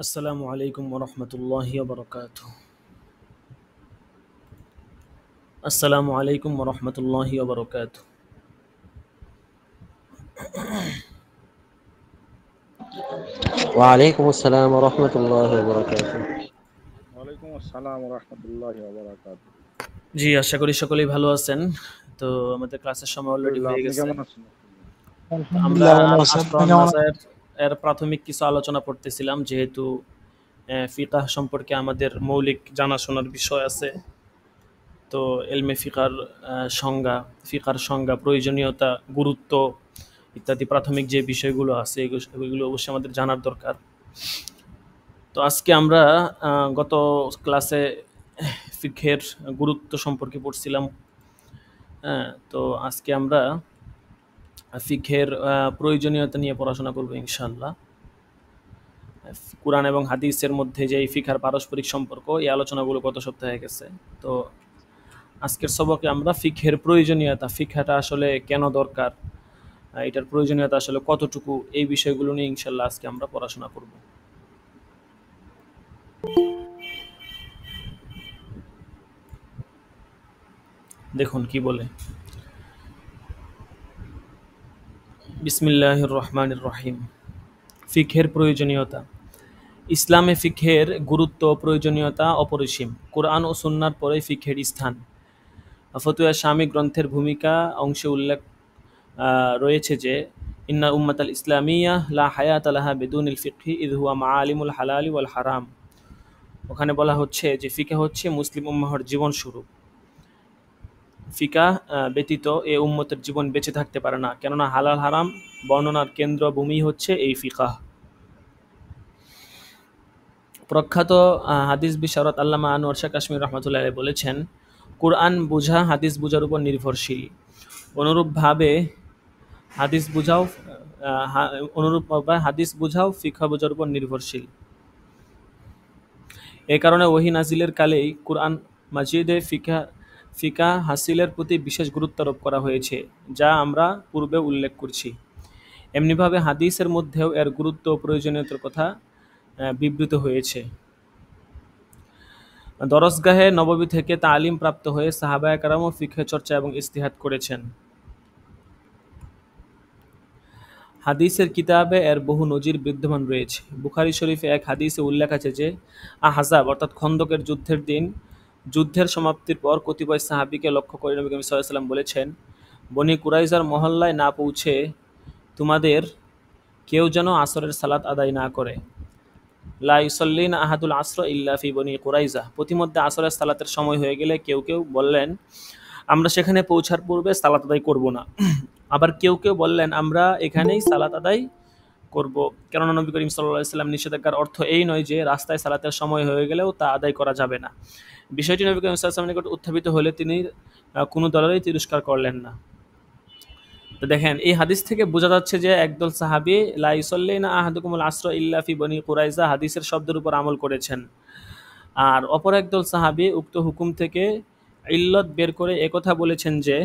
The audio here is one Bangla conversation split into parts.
আসসালামু আলাইকুম ওরহমতুল্লাহি ওবরাকাতুহু। আসসালামু আলাইকুম ওরহমতুল্লাহি ওবরাকাতুহু। ওয়ালাইকুম আসসালাম রহমতুল্লাহ বরকাতুহ। ওয়ালাইকুম আসসালাম রহমতুল্লাহি ওয়া বারাকাতুহু। জি, আশা করি সকলেই ভালো আছেন। তো আমাদের ক্লাসের সময় অলরেডি আলহামদুলিল্লাহ, হয়ে আপনি গেছে। কেমন আছেন? তো আমরা আলহামদুলিল্লাহ ভালো আছি। আপনি আসরান কেমন আছেন? নাজার এর প্রাথমিক কিছু আলোচনা করতেছিলাম, যেহেতু ফিকাহ সম্পর্কে আমাদের মৌলিক জানাশোনার বিষয় আছে। তো এলমে ফিকার সংজ্ঞা, প্রয়োজনীয়তা, গুরুত্ব ইত্যাদি প্রাথমিক যে বিষয়গুলো আছে এগুলো অবশ্যই আমাদের জানার দরকার। তো আজকে আমরা গত ক্লাসে ফিকহের গুরুত্ব সম্পর্কে পড়ছিলাম। হ্যাঁ, তো আজকে আমরা ফিকহের প্রয়োজনীয়তা নিয়ে পড়াশোনা করব ইনশাআল্লাহ। কুরআন এবং হাদিসের মধ্যে যে এই ফিকহার পারস্পরিক সম্পর্ক, এই আলোচনাগুলো গত সপ্তাহে গেছে। তো আজকের সবকে আমরা ফিকহের প্রয়োজনীয়তা, ফিকহাটা আসলে কেন দরকার, এটার প্রয়োজনীয়তা আসলে কতটুকু, এই বিষয়গুলো নিয়ে ইনশাআল্লাহ আজকে আমরা পড়াশোনা করব। দেখুন কি বলে। বিসমিল্লাহির রহমানির রহিম। ফিকহের প্রয়োজনীয়তা। ইসলামে ফিকহের গুরুত্ব ও প্রয়োজনীয়তা অপরিসীম। কোরআন ও সুন্নাহর পরে ফিকহের স্থান। ফতুয়া শামী গ্রন্থের ভূমিকা অংশে উল্লেখ রয়েছে যে ইন্না উম্মাতাল ইসলামিয়া লা হায়াতা লাহা বিদুনিল ফিকহি ইয হুয়া মাআলিমুল হালালি ওয়াল হারাম। ওখানে বলা হচ্ছে যে ফিকহ হচ্ছে মুসলিম উম্মাহর জীবন স্বরূপ। ফিকাহ ব্যতীত এ উম্মতের জীবন বেঁচে থাকতে পারে না, কেননা হালাল হারাম বর্ণনার কেন্দ্রভূমি হচ্ছে এই ফিকাহ। প্রখ্যাত হাদিস বিশারদ আল্লামা আনোয়ার শাহ কাশ্মীর রহমতুল্লাহ আলাইহি বলেছেন, কুরআন বোঝা হাদিস বোঝার উপর নির্ভরশীল। অনুরূপভাবে হাদিস বোঝাও হাদিস বোঝাও ফিকহ বোঝার উপর নির্ভরশীল। এ কারণে ওহী নাজিলের কালেই কুরআন মাজিদে ফিকাহ হাসিলের প্রতি বিশেষ গুরুত্ব আরোপ করা হয়েছে, যা আমরা পূর্বে উল্লেখ করছি। এমনিভাবে হাদিসের মধ্যেও এর গুরুত্ব ও প্রয়োজনীয়তার কথা বিবৃত হয়েছে। দরসগাহে নববী থেকে তালিম প্রাপ্ত হয়ে সাহাবায়ে কেরামও ফিকহ চর্চা এবং ইজতিহাদ করেছেন। হাদিসের কিতাবে এর বহু নজির বিদ্যমান রয়েছে। বুখারী শরীফে এক হাদিসে উল্লেখ আছে যে আহজাব অর্থাৎ খন্দকের যুদ্ধের দিন যুদ্ধের সমাপ্তির পর কতিপয় সাহাবীকে লক্ষ্য করে নবী করিম সাল্লাল্লাহু আলাইহি ওয়াসাল্লাম বলেছেন, বনি কুরাইজার মহল্লায় না পৌঁছে তোমাদের কেউ যেন আসরের সালাত আদায় না করে। লা ইউসাল্লিনা আহাদুল আসর ইল্লা ফি বনি কুরাইজা। প্রতিমধ্যে আসরের সালাতের সময় হয়ে গেলে কেউ কেউ বললেন, আমরা সেখানে পৌঁছার পূর্বে সালাত আদায় করব না। আবার কেউ কেউ বললেন, আমরা এখানেই সালাত আদায় করব। কেননা নবী করিম সাল্লাল্লাহু আলাইহি ওয়াসাল্লাম নিষেধাজ্ঞার অর্থ এই নয় যে রাস্তায় সালাতের সময় হয়ে গেলেও তা আদায় করা যাবে না। বিষয়টি নবী করিম সাল্লাল্লাহু আলাইহি ওয়াসাল্লামের নিকট উত্থাপিত হলে তিনি কোনো দলেরই তিরস্কার করলেন না। তো দেখেন, এই হাদিস থেকে বোঝা যাচ্ছে যে একদল সাহাবী লা ইউসাল্লিনা আহাদুকুমুল আসর ইল্লা ফি বনি কুরাইজা হাদিসের শব্দের উপর আমল করেছেন। আর অপর একদল সাহাবী উক্ত হুকুম থেকে ইল্লত বের করে একথা বলেছেন যে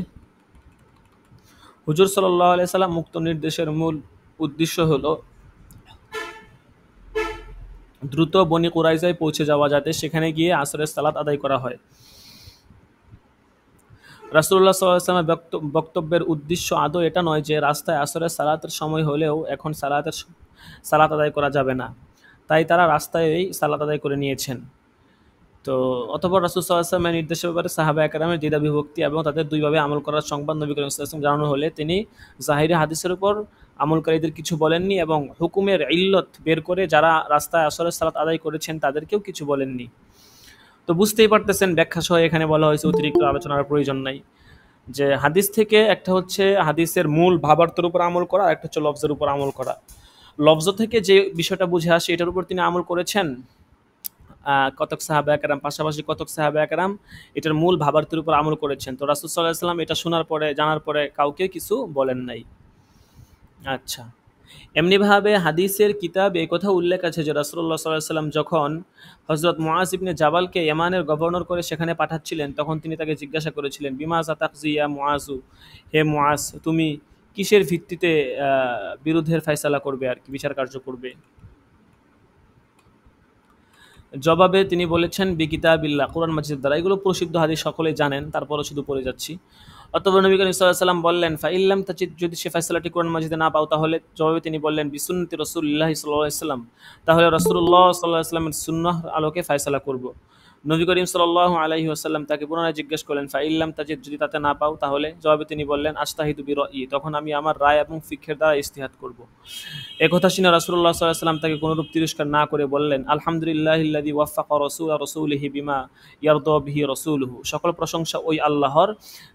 হুজুর সাল্লাল্লাহু আলাইহি সাল্লাম মুক্ত নির্দেশের মূল উদ্দেশ্য হলো দ্রুত বনি কুরাইজায় পৌঁছে যাওয়া, যাতে সেখানে গিয়ে আসরের সালাত আদায় করা হয়। রাসূলুল্লাহ সাল্লাল্লাহু আলাইহি ওয়াসাল্লামের বক্তব্যের উদ্দেশ্য আদৌ এটা নয় যে রাস্তায় আসরের সালাতের সময় হলেও এখন সালাত আদায় করা যাবে না, তাই তারা রাস্তায়ই সালাত আদায় করে নিয়েছেন। তো অতঃপর রাসূল সাল্লাল্লাহু আলাইহি ওয়াসাল্লামের নির্দেশের ব্যাপারে সাহাবায়ে কেরামের দ্বিধা বিভক্তি এবং তাদের দুইভাবে আমল করার সংবাদ নবী করিম সাল্লাল্লাহু আলাইহি ওয়াসাল্লাম জানানো হলে তিনি জাহিরি হাদিসের উপর আমলকারীদের কিছু বলেননি এবং হুকুমের ইল্লত বের করে যারা রাস্তায় আসরের সালাত আদায় করেছেন তাদেরকেও কিছু বলেননি। তো বুঝতেই পারতেছেন, ব্যাখ্যা সহ এখানে বলা হয়েছে, অতিরিক্ত আলোচনার প্রয়োজন নাই। যে হাদিস থেকে একটা হচ্ছে হাদিসের মূল ভাবার্থের উপর আমল করা, আর একটা হচ্ছে লফজের উপর আমল করা। লফজ থেকে যে বিষয়টা বুঝে আসে এটার উপর তিনি আমল করেছেন কতক সাহাবায়ে কেরাম, পাশাপাশি কতক সাহাবায়ে কেরাম এটার মূল ভাবার্থের উপর আমল করেছেন। তো রাসূল সাল্লাল্লাহু আলাইহি ওয়াসাল্লাম এটা শোনার পরে, জানার পরে কাউকে কিছু বলেন নাই। আচ্ছা, এমনিভাবে হাদিসের কিতাবে এই কথা উল্লেখ আছে যে রাসূলুল্লাহ সাল্লাল্লাহু আলাইহি ওয়াসাল্লাম যখন হযরত মুআজ ইবনে জাবালকে ইয়ামানের গভর্নর করে সেখানে পাঠাচ্ছিলেন, তখন তিনি তাকে জিজ্ঞাসা করেছিলেন, বিমাযা তাকজি ইয়া মুআজু, হে মুআজ তুমি কিসের ভিত্তিতে বিরোধের ফয়সালা করবে, আর কি বিচার কার্য করবে। জবাবে তিনি বলেছেন বিকিতাবিল্লাহ, কোরআন মাজিদের দ্বারা। এগুলো প্রসিদ্ধ হাদিস, সকলেই জানেন, তারপরও শুধু পড়ে যাচ্ছি। অতঃপর নবী করিম সাল্লাল্লাহু আলাইহি ওয়াসাল্লাম বললেন, ফাইল্লাম তাজিদ, যদি সে ফয়সালাটি কোরআন মাজিদে না পাও, তাহলে জবাবে তিনি বললেন বিসুন্নতি রাসূলিল্লাহি সাল্লাল্লাহু আলাইহি ওয়াসাল্লাম, তাহলে রাসূলুল্লাহ সাল্লাল্লাহু আলাইহি ওয়াসাল্লামের সুন্নাহর আলোকে ফয়সালা করব। নবী করিম সাল্লাল্লাহু আলাইহি ওয়াসাল্লাম তাকে পুনরায় জিজ্ঞেস করলেন, ফাইল্লাম তাজিদ, যদি তাতে না পাও, তাহলে? জবাবে তিনি বললেন, আজতাহিদু বিরাই, তখন আমি আমার রায় এবং ফিকহের দ্বারা ইজতিহাদ করব। একথা শুনে রাসূলুল্লাহ সাল্লাল্লাহু আলাইহি ওয়াসাল্লাম তাকে কোনরূপ তিরস্কার না করে বললেন, আলহামদুলিল্লাহিল্লাযী ওয়াফফাকা রাসূলিহি বিমা ইয়ারদা বিহি রাসূলুহু, সকল প্রশংসা ওই আল্লাহর,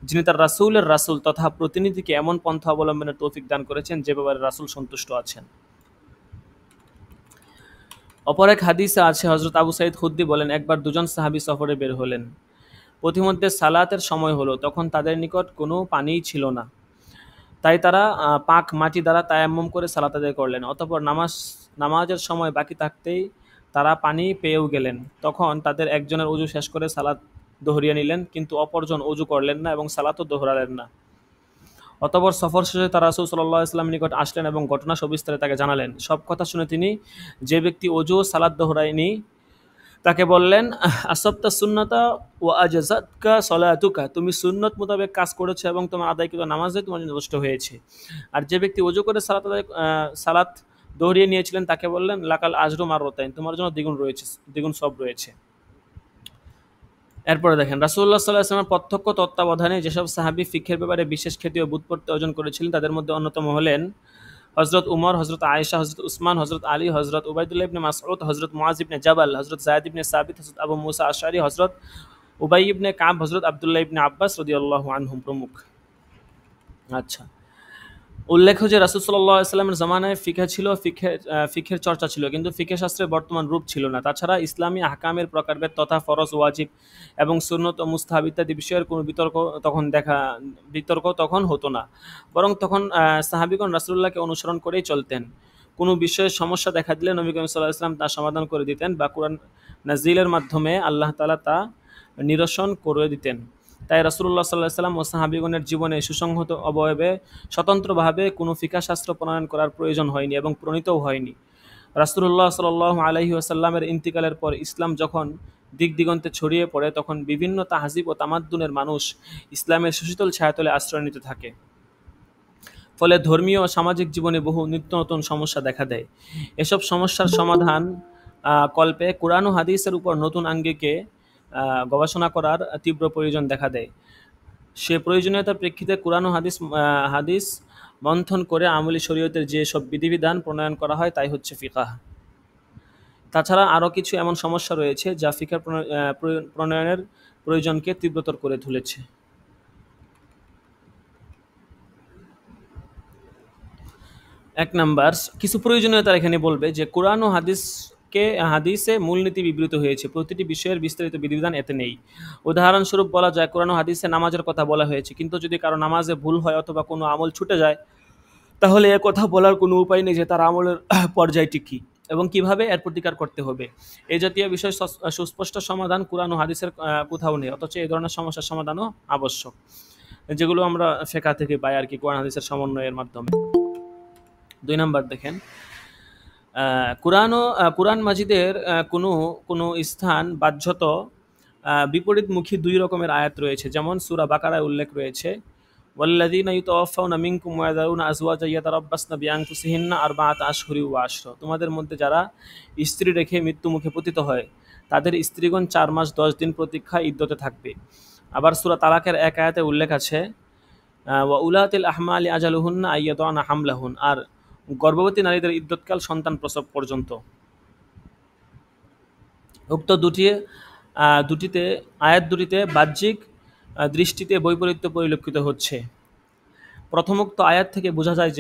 যিনি তার রাসূলের রাসূল তথা প্রতিনিধিকে এমন পন্থা অবলম্বনের তৌফিক দান করেছেন যে ব্যাপারে রাসূল সন্তুষ্ট আছেন। অপর এক হাদিসে আছে, হযরত আবু সাঈদ খুদরি বলেন, একবার দুজন সাহাবী সফরে বের হলেন। পথিমধ্যে সালাতের সময় হলো, তখন তাদের নিকট কোনো পানিই ছিল না। তাই তারা পাক মাটি দ্বারা তায়াম্মুম করে সালাত আদায় করলেন। অতঃপর নামাজের সময় বাকি থাকতেই তারা পানি পেয়েও গেলেন। তখন তাদের একজনের ওযু শেষ করে সালাত দোহরিয়ে নিলেন, কিন্তু অপরজন ওযু করলেন না এবং সালাতও দোহরালেন না। অতঃপর সফর শেষে তারা রাসূল সাল্লাল্লাহু আলাইহি ওয়াসাল্লামের নিকট আসলেন এবং ঘটনা সবিস্তারে তাকে জানালেন। সব কথা শুনে তিনি, যে ব্যক্তি ওযু ও সালাত দোহরায়নি, তাকে বললেন, আসবতা সুন্নাতা ওয়া আজাযাতকা সলাতুকা, তুমি সুন্নত মোতাবেক কাজ করেছো এবং তোমার আদায়কৃত নামাজে তোমার জন্য যথেষ্ট হয়েছে। আর যে ব্যক্তি ওযু করে সালাত দোহরিয়ে নিয়েছিলেন, তাকে বললেন, লাকাল আজরু মাররাতাইন, তোমার জন্য দ্বিগুণ সওয়াব রয়েছে। এরপরে দেখেন, রাসূলুল্লাহ সাল্লাল্লাহু আলাইহি ওয়াসাল্লামের প্রত্যক্ষ তত্ত্বাবধানে যেসব সাহাবী ফিকহের ব্যাপারে বিশেষ খ্যাতি ও ব্যুৎপত্তি অর্জন করেছিলেন, তাদের মধ্যে অন্যতম হলেন হযরত উমর, হযরত আয়েশা, হযরত উসমান, হযরত আলী, হযরত উবাইদুল্লাহ ইবনে মাসউদ, হযরত মুআয ইবনে জাবাল, হযরত যায়েদ ইবনে সাবিত, হযরত আবু মুসা আশআরী, হযরত উবাই ইবনে কাব, হযরত আব্দুল্লাহ ইবনে আব্বাস রাদিয়াল্লাহু আনহুম প্রমুখ। আচ্ছা, উল্লেখ্য যে রাসূল সাল্লাল্লাহু আলাইহি ওয়াসাল্লামের জামানায় ফিকহ ছিল, ফিকহের চর্চা ছিল, কিন্তু ফিকহ শাস্ত্রের বর্তমান রূপ ছিল না। তাছাড়া ইসলামী আহকামের প্রকারভেদ তথা ফরজ, ওয়াজিব এবং সুন্নত ও মুস্তাহাব ইত্যাদি বিষয়ের কোনো বিতর্ক তখন হতো না। বরং তখন সাহাবীগণ রাসূলুল্লাহকে অনুসরণ করেই চলতেন। কোনো বিষয়ে সমস্যা দেখা দিলে নবী করিম সাল্লাল্লাহু আলাইহি ওয়াসাল্লাম তা সমাধান করে দিতেন বা কুরআন নাজিলের মাধ্যমে আল্লাহ তাআলা তা নিরসন করে দিতেন। তাই রাসূলুল্লাহ সাল্লাল্লাহু আলাইহি ওয়াসাল্লাম ও সাহাবীগণের জীবনে সুসংহত অবয়বে স্বতন্ত্রভাবে কোনো ফিকহ শাস্ত্র প্রণয়ন করার প্রয়োজন হয়নি এবং প্রণীতও হয়নি। রাসূলুল্লাহ সাল্লাল্লাহু আলাইহি ওয়াসাল্লামের ইন্তিকালের পর ইসলাম যখন দিক দিগন্তে ছড়িয়ে পড়ে, তখন বিভিন্ন তাহজিব ও তামাদ্দুনের মানুষ ইসলামের সুশীতল ছায়াতলে আশ্রয় নিতে থাকে। ফলে ধর্মীয় ও সামাজিক জীবনে বহু নিত্য নতুন সমস্যা দেখা দেয়। এসব সমস্যার সমাধান কল্পে কোরআন ও হাদিসের উপর নতুন আঙ্গিকে গবেষণা করার তীব্র প্রয়োজন দেখা দেয়। সে প্রয়োজনীয়তার প্রেক্ষিতে কোরআন ও হাদিস মন্থন করে আমলি শরীয়তের যে সব বিধিবিধান প্রণয়ন করা হয়, তাই হচ্ছে ফিকাহ। তাছাড়া আরও কিছু এমন সমস্যা রয়েছে যা ফিকহ প্রণয়নের প্রয়োজনকে তীব্রতর করে তুলেছে। ১ নাম্বার, কিছু প্রয়োজনীয়তা এখানে বলবে যে কোরআন ও হাদিসে মূলনীতি বিবৃত হয়েছে, প্রতিটি বিষয়ের বিস্তারিত বিধিবিধান এতে নেই। উদাহরণস্বরূপ বলা যায়, কোরআন ও হাদিসে নামাজের কথা বলা হয়েছে, কিন্তু যদি কারো নামাজে ভুল হয় অথবা কোনো আমল ছুটে যায়, তাহলে এ কথা বলার কোনো উপায় নেই যে তার আমলের পর্যায়টি কী এবং কিভাবে এর প্রতিকার করতে হবে। এই জাতীয় বিষয় সুস্পষ্ট সমাধান কোরআন ও হাদিসের কোথাও নেই, অথচ এই ধরনের সমস্যার সমাধানও আবশ্যক, যেগুলো আমরা ফিকহ থেকে পাই আর কি, কোরআন হাদিসের সমন্বয়ের মাধ্যমে। ২ নাম্বার দেখেন, কোরআন মাজিদের কোনো স্থান বাহ্যত বিপরীতমুখী ২ রকমের আয়াত রয়েছে, যেমন সূরা বাকারায় উল্লেখ রয়েছে, ওয়াল্লাযীনা ইউতাওয়াফাউনা মিনকুম ওয়া ইয়াযারুনা আজওয়াজান ইয়াতারাব্বাসনা বিআনফুসিহিন্না আরবাআতা আশহুরিন ওয়া আশরা, তোমাদের মধ্যে যারা স্ত্রী রেখে মৃত্যুমুখে পতিত হয়, তাদের স্ত্রীগণ ৪ মাস ১০ দিন প্রতীক্ষা ইদ্যতে থাকবে। আবার সূরা তালাকের এক আয়াতে উল্লেখ আছে, ওয়া উলাতিল আহমালি আজালুহুন্না আইয়াদানা হামলাহুন, আর গর্ভবতী নারীদের ইদ্যৎকাল সন্তান প্রসব পর্যন্ত। উক্ত আয়াত দুটিতে বাহ্যিক দৃষ্টিতে বৈপরীত্য পরিলক্ষিত হচ্ছে। প্রথমোক্ত আয়াত থেকে বোঝা যায়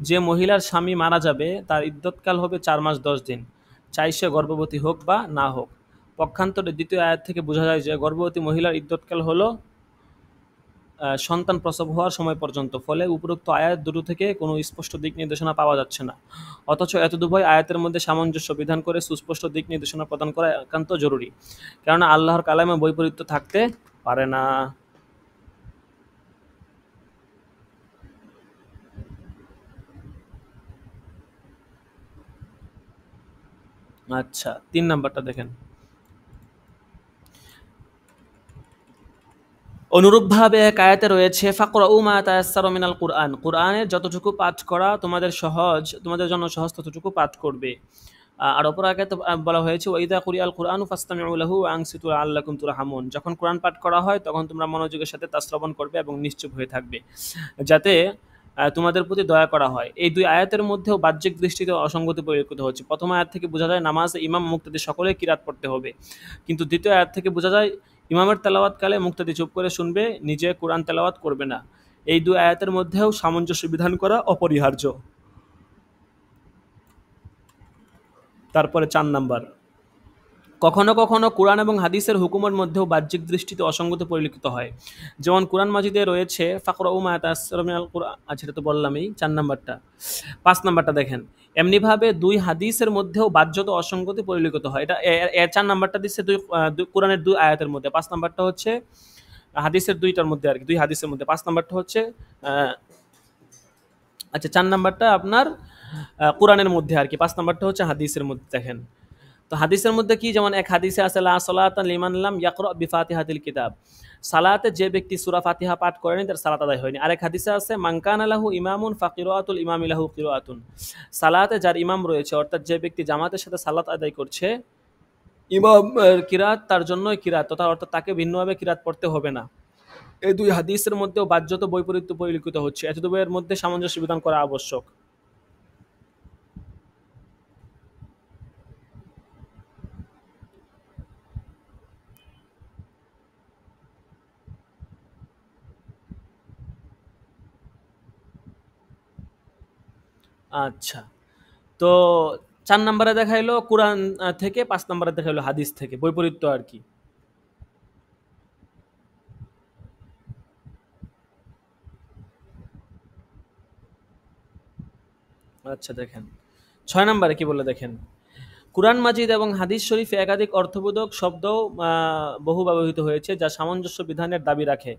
যে মহিলার স্বামী মারা যাবে, তার ইদ্যৎকাল হবে ৪ মাস ১০ দিন, চাই সে গর্ভবতী হোক বা না হোক। পক্ষান্তরে দ্বিতীয় আয়াত থেকে বোঝা যায় যে গর্ভবতী মহিলার ইদ্যৎকাল হলো সন্তান প্রসব হওয়ার সময় পর্যন্ত। ফলে উপরোক্ত আয়াত দুটো থেকে কোনো স্পষ্ট দিক নির্দেশনা পাওয়া যাচ্ছে না, অথচ এতদুভয় আয়াতের মধ্যে সামঞ্জস্য বিধান করে সুস্পষ্ট দিক নির্দেশনা প্রদান করা একান্ত জরুরি, কেননা আল্লাহর কালামে বৈপরীত্য থাকতে পারে না। আচ্ছা, 3 নাম্বারটা দেখেন। অনুরূপভাবে এক আয়াতে রয়েছে ফাকরাউ মা তায়াসসারা মিনাল কুরআন, কুরআনের যতটুকু পাঠ করা তোমাদের জন্য সহজ ততটুকু পাঠ করবে। আর অপর আয়াতে বলা হয়েছে ওয়াইদা কুরিয়াল কুরআনু ফাসতামিউ লাহু ওয়া আনসিতু লাআল্লাকুম তুরহামুন, যখন কোরআন পাঠ করা হয় তখন তোমরা মনোযোগের সাথে তা শ্রবণ করবে এবং নিশ্চুপ হয়ে থাকবে যাতে তোমাদের প্রতি দয়া করা হয়। এই দুই আয়াতের মধ্যেও বাহ্যিক দৃষ্টিতে অসঙ্গতি পরিলক্ষিত হচ্ছে। প্রথম আয়াত থেকে বোঝা যায় নামাজে ইমাম মুক্তাদি সকলে কিরাত পড়তে হবে, কিন্তু দ্বিতীয় আয়াত থেকে বোঝা যায় ইমামের তেলাওয়াতকালে মুক্তাদি চুপ করে শুনবে, নিজে কোরআন তেলাওয়াত করবে না। এই দুই আয়াতের মধ্যেও সামঞ্জস্য বিধান করা অপরিহার্য। তারপরে 4 নাম্বার, কখনো কখনো কোরআন এবং হাদিসের হুকুমের মধ্যেও বাহ্যিক দৃষ্টিতে অসঙ্গতি পরিলক্ষিত হয়। যেমন কোরআন মাজিদে রয়েছে ফাকরাউ মা তায়াসসারা মিনাল কুরআন, আচ্ছা এটা তো বললামই 4 নাম্বারটা। 5 নাম্বারটা দেখেন, এমনিভাবে দুই হাদিসের মধ্যেও বাহ্যত অসঙ্গতি পরিলক্ষিত হয়। এটা 4 নাম্বারটা দিচ্ছে কোরআনের 2 আয়াতের মধ্যে, 5 নাম্বারটা হচ্ছে হাদিসের 2টার মধ্যে আর কি, 2 হাদিসের মধ্যে। 5 নাম্বারটা হচ্ছে আচ্ছা 4 নাম্বারটা আপনার কোরআনের মধ্যে আর কি, 5 নাম্বারটা হচ্ছে হাদিসের মধ্যে। দেখেন তো হাদিসের মধ্যে কি, যেমন এক হাদিসে আছে লা সালাতা লিমান লাম ইয়াকরা বিফাতিহাতিল কিতাব, সালাতে যে ব্যক্তি সূরা ফাতিহা পাঠ করেনি তার সালাত আদায় হয়নি। আরেক হাদিসে আছে মান কানা লাহু ইমামুন ফাকিরাতুল ইমামি লাহু কিরাআতুন, সালাতে যার ইমাম রয়েছে অর্থাৎ যে ব্যক্তি জামাতের সাথে সালাত আদায় করছে, ইমাম কিরাত তার জন্যই কিরাত, তথা অর্থাৎ তাকে ভিন্নভাবে কিরাত পড়তে হবে না। এই দুই হাদিসের মধ্যেও বাহ্যত বৈপরীত্য পরিলক্ষিত হচ্ছে, এত দুয়ের মধ্যে সামঞ্জস্য বিধান করা আবশ্যক। আচ্ছা, তো 4 নাম্বারে দেখাইলো কোরআন থেকে, 5 নাম্বারে দেখাইলো হাদিস থেকে, বৈপরীত্য আর কি। আচ্ছা দেখেন 6 নাম্বারে কি বলে দেখেন, কুরআন মাজিদ এবং হাদিস শরীফে একাধিক অর্থবোধক শব্দও বহু ব্যবহৃত হয়েছে যা সামঞ্জস্য বিধানের দাবি রাখে,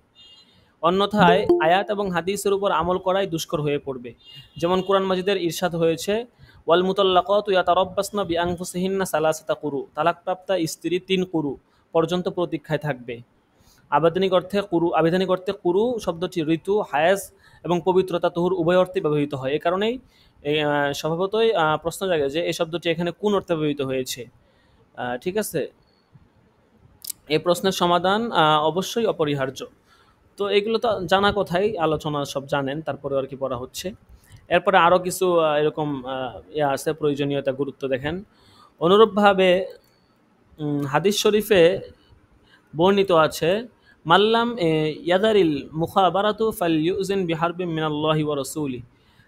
অন্যথায় আয়াত এবং হাদিসের উপর আমল করাই দুষ্কর হয়ে পড়বে। যেমন কোরআন মাজিদের ইরশাদ হয়েছে ওয়াল মুতাল্লাকাতু ইয়াতারাব্বাসনা বিআনফুসিহিন্না সালাসাতা কুরু, তালাকপ্রাপ্তা স্ত্রী 3 কুরু পর্যন্ত প্রতীক্ষায় থাকবে। আবেদনিক অর্থে কুরু শব্দটি ঋতু, হায়েজ এবং পবিত্রতা তহুর উভয় অর্থে ব্যবহৃত হয়। এই কারণেই স্বভাবতই প্রশ্ন জাগে যে এই শব্দটি এখানে কোন অর্থে ব্যবহৃত হয়েছে। ঠিক আছে, এই প্রশ্নের সমাধান অবশ্যই অপরিহার্য। তো এগুলো তো জানা কথাই, আলোচনা সব জানেন, তারপরে আর কি পড়া হচ্ছে। এরপরে আরও কিছু এরকম আছে প্রয়োজনীয়তা, গুরুত্ব দেখেন। অনুরূপভাবে হাদিস শরীফে বর্ণিত আছে মাল্লাম ইয়াদারিল মুখাবারাতু ফালইউজিন বিহারবিম মিনাল্লাহি ওয়া রাসূলি,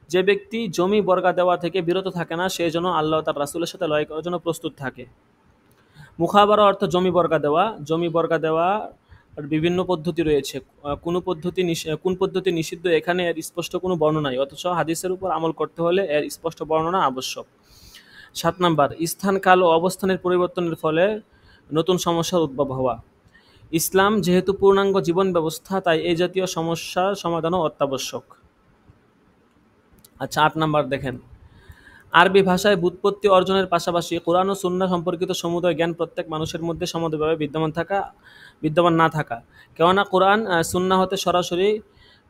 যে ব্যক্তি জমি বর্গা দেওয়া থেকে বিরত থাকে না সে যেন আল্লাহ তার রাসূলের সাথে লড়াই করার জন্য প্রস্তুত থাকে। মুখাবারা অর্থ জমি বর্গা দেওয়া। জমি বর্গা দেওয়া বিভিন্ন পদ্ধতি রয়েছে, কোন পদ্ধতি নিষিদ্ধ এখানে এর স্পষ্ট কোনো বর্ণনা নাই, অথচ হাদিসের উপর আমল করতে হলে এর স্পষ্ট বর্ণনা আবশ্যক। 7 নাম্বার, স্থান কাল ও অবস্থানের পরিবর্তনের ফলে নতুন সমস্যার উদ্ভব হওয়া। ইসলাম যেহেতু পূর্ণাঙ্গ জীবন ব্যবস্থা তাই এই জাতীয় সমস্যার সমাধানও অত্যাবশ্যক। আচ্ছা 8 নাম্বার দেখেন, আরবি ভাষায় ব্যুৎপত্তি অর্জনের পাশাপাশি কোরআন ও সুন্নাহ সম্পর্কিত সমুদয় জ্ঞান প্রত্যেক মানুষের মধ্যে সমুদয়ভাবে বিদ্যমান না থাকা। কেননা কোরআন সুন্নাহ হতে সরাসরি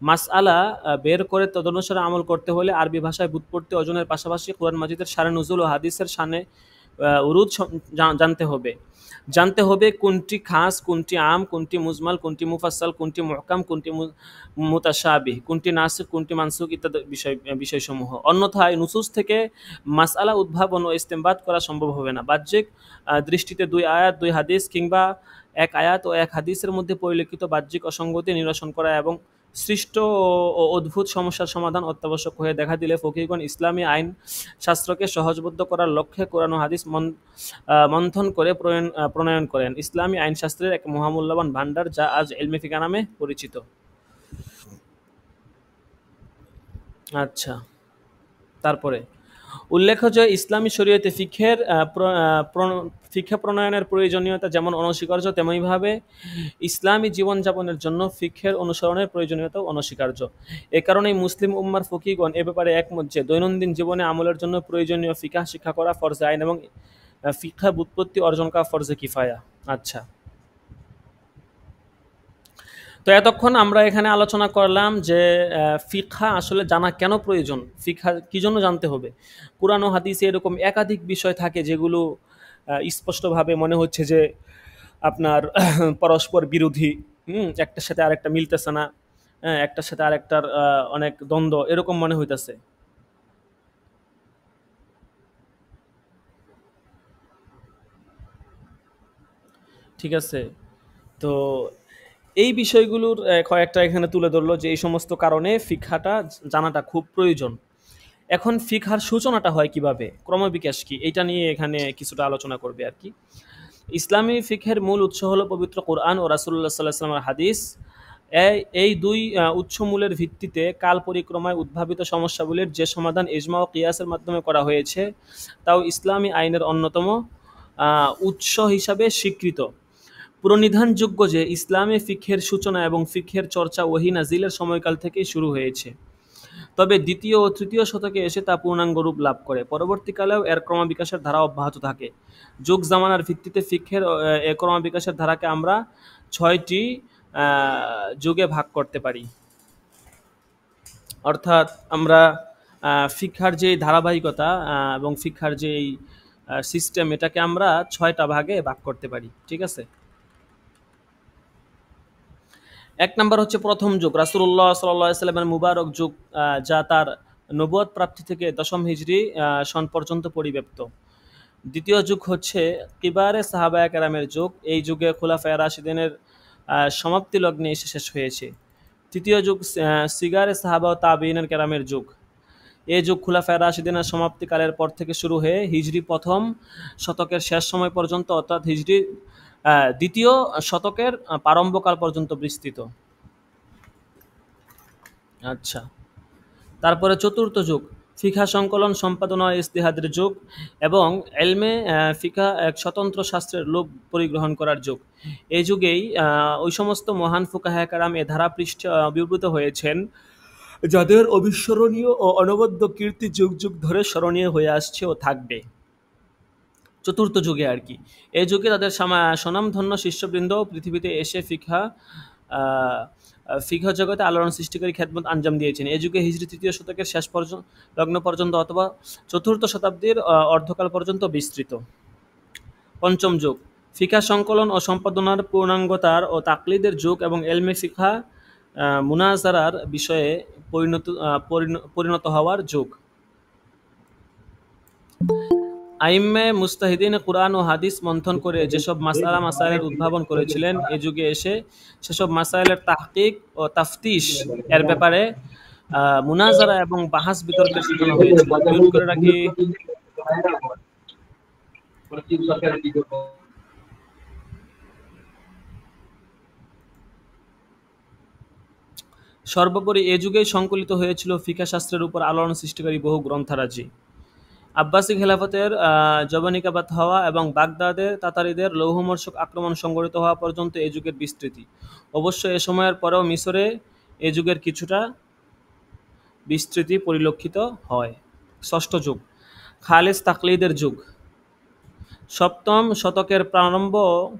মাসআলা বের করে তদনুসারে আমল করতে হলে আরবি ভাষায় ব্যুৎপত্তি অর্জনের পাশাপাশি কোরআন মাজিদের শানে নুজুল ও হাদিসের শানে উরুদ জানতে হবে কোনটি খাস, কোনটি আম, কোনটি মুজমাল, কোনটি মুফাসসাল, কোনটি মুহকাম, কোনটি মুতাশাবিহ, কোনটি নাসিখ, কোনটি মানসুখ ইত্যাদি বিষয়সমূহ। অন্যথায় নুসুস থেকে মাসআলা উদ্ভাবন ও ইস্তেমবাদ করা সম্ভব হবে না। বাহ্যিক দৃষ্টিতে 2 আয়াত 2 হাদিস কিংবা 1 আয়াত ও 1 হাদিসের মধ্যে পরিলক্ষিত বাহ্যিক অসঙ্গতি নিরসন করা এবং সৃষ্ট ও অদ্ভুত সমস্যার সমাধান অত্যাবশ্যক হয়ে দেখা দিলে ফকিহগণ ইসলামী আইন শাস্ত্রকে সহজবদ্ধ করার লক্ষ্যে কোরআন ও হাদিস মন্থন করে প্রণয়ন করেন ইসলামী আইনশাস্ত্রের এক মহামূল্যবান ভাণ্ডার, যা আজ ইলমে ফিকহ নামে পরিচিত। আচ্ছা, তারপরে উল্লেখ্য যে ইসলামী শরীয়তে ফিকহ প্রণয়নের প্রয়োজনীয়তা যেমন অনস্বীকার্য, তেমনিভাবে ইসলামী জীবনযাপনের জন্য ফিকহের অনুসরণের প্রয়োজনীয়তাও অনস্বীকার্য। এ কারণেই মুসলিম উম্মার ফকিহগণ এ ব্যাপারে একমত যে দৈনন্দিন জীবনে আমলের জন্য প্রয়োজনীয় ফিকহ শিক্ষা করা ফরজে আইন এবং ফিকহা বুৎপত্তি অর্জন করা ফরজে কিফায়া। আচ্ছা, তো এতক্ষণ আমরা এখানে আলোচনা করলাম যে ফিকহা আসলে জানা কেন প্রয়োজন, ফিকহা কী জন্য জানতে হবে। কুরআন ও হাদিসে এরকম একাধিক বিষয় থাকে যেগুলো স্পষ্টভাবে মনে হচ্ছে যে আপনার পরস্পর বিরোধী, একটার সাথে আরেকটা মিলতেছে না, একটার সাথে আরেকটার অনেক দ্বন্দ্ব এরকম মনে হইতেছে। ঠিক আছে, তো এই বিষয়গুলোর কয়েকটা এখানে তুলে ধরলো যে এই সমস্ত কারণে ফিকহাটা জানাটা খুব প্রয়োজন। এখন ফিকহার সূচনাটা হয় কিভাবে, ক্রমবিকাশ কি, এটা নিয়ে এখানে কিছুটা আলোচনা করবে আর কি। ইসলামী ফিকহের মূল উৎস হলো পবিত্র কোরআন ও রাসূলুল্লাহ সাল্লাল্লাহু আলাইহি ওয়াসাল্লামের হাদিস। এই দুই উৎসমূলের ভিত্তিতে কাল পরিক্রমায় উদ্ভাবিত সমস্যাগুলির যে সমাধান ইজমা ও কিয়াসের মাধ্যমে করা হয়েছে তাও ইসলামী আইনের অন্যতম উৎস হিসাবে স্বীকৃত। প্রণিধানযোগ্য যে ইসলামে ফিকহের সূচনা এবং ফিকহের চর্চা ওহী নাজিলের সময়কাল থেকেই শুরু হয়েছে, তবে দ্বিতীয় ও তৃতীয় শতকে এসে তা পূর্ণাঙ্গ রূপ লাভ করে। পরবর্তীকালেও এর ক্রমবিকাশের ধারা অব্যাহত থাকে। যুগ জামানার ভিত্তিতে ফিকহের এ ক্রমবিকাশের ধারাকে আমরা ৬টি যুগে ভাগ করতে পারি। অর্থাৎ আমরা ফিকহার যে ধারাবাহিকতা এবং ফিকহার যে সিস্টেম, এটাকে আমরা ৬টা ভাগে ভাগ করতে পারি। ঠিক আছে, এক নম্বর হচ্ছে প্রথম যুগ, রাসূলুল্লাহ সাল্লাল্লাহু আলাইহি ওয়াসাল্লামের মুবারক যুগ, যা তার নবুয়ত প্রাপ্তি থেকে দশম হিজরি সন পর্যন্ত পরিব্যাপ্ত। দ্বিতীয় যুগ হচ্ছে কিবারে সাহাবায়ে কেরামের যুগ, এই যুগে খুলাফায়ে রাশিদিনের সমাপ্তি লগ্নে এসে শেষ হয়েছে। তৃতীয় যুগ সিগারে সাহাবা ও তাবিঈনের কেরামের যুগ, এই যুগ খুলাফায়ে রাশিদিনের সমাপ্তিকালের পর থেকে শুরু হয়ে হিজরি প্রথম শতকের শেষ সময় পর্যন্ত, অর্থাৎ হিজরি দ্বিতীয় শতকের প্রারম্ভকাল পর্যন্ত বিস্তৃত। আচ্ছা, তারপরে চতুর্থ যুগ ফিকহা সংকলন সম্পাদনা ইজতিহাদের যুগ এবং এলমে ফিকহা এক স্বতন্ত্র শাস্ত্রের লোক পরিগ্রহণ করার যুগ। এই যুগেই ওই সমস্ত মহান ফুকাহে কেরাম এ ধারা পৃষ্ঠে বিবৃত হয়েছেন যাদের অবিস্মরণীয় ও অনবদ্য কীর্তি যুগ যুগ ধরে স্মরণীয় হয়ে আসছে ও থাকবে। চতুর্থ যুগে আর কি, এই যুগে তাদের স্বনামধন্য শিষ্যবৃন্দ পৃথিবীতে এসে ফিকহ জগতে আলোড়ন সৃষ্টিকারী খ্যাতমত আঞ্জাম দিয়েছেন। এই যুগে হিজরি তৃতীয় শতকের শেষ লগ্ন পর্যন্ত অথবা চতুর্থ শতাব্দীর অর্ধকাল পর্যন্ত বিস্তৃত। পঞ্চম যুগ ফিকহ সংকলন ও সম্পাদনার পূর্ণাঙ্গতার ও তাকলিদের যুগ এবং এলমে ফিকহ মুনাজারার বিষয়ে পরিণত হওয়ার যুগ। আইম্মে মুস্তাহিদিন কুরআন ও হাদিস মন্থন করে যেসব মাসাইলের উদ্ভাবন করেছিলেন, এ যুগে এসে সেসব মাসাইলের তাহকিক ও তাফতিশ এর ব্যাপারে মুনাজারা এবং বাহাস বিতর্কের সূচনা হয়েছিল। মিউট করে রাখি। সর্বোপরি এ যুগেই সংকলিত হয়েছিল ফিকহ শাস্ত্রের উপর আলোড়ন সৃষ্টিকারী বহু গ্রন্থারাজি। আব্বাসী খেলাফতের জবনিকাবাদ হওয়া এবং বাগদাদে তাতারিদের লৌহমর্ষক আক্রমণ সংঘটিত হওয়া পর্যন্ত এ যুগের বিস্তৃতি। অবশ্য এ সময়ের পরেও মিশরে এ যুগের কিছুটা বিস্তৃতি পরিলক্ষিত হয়। ষষ্ঠ যুগ খালিস তাকলিদের যুগ, সপ্তম শতকের প্রারম্ভ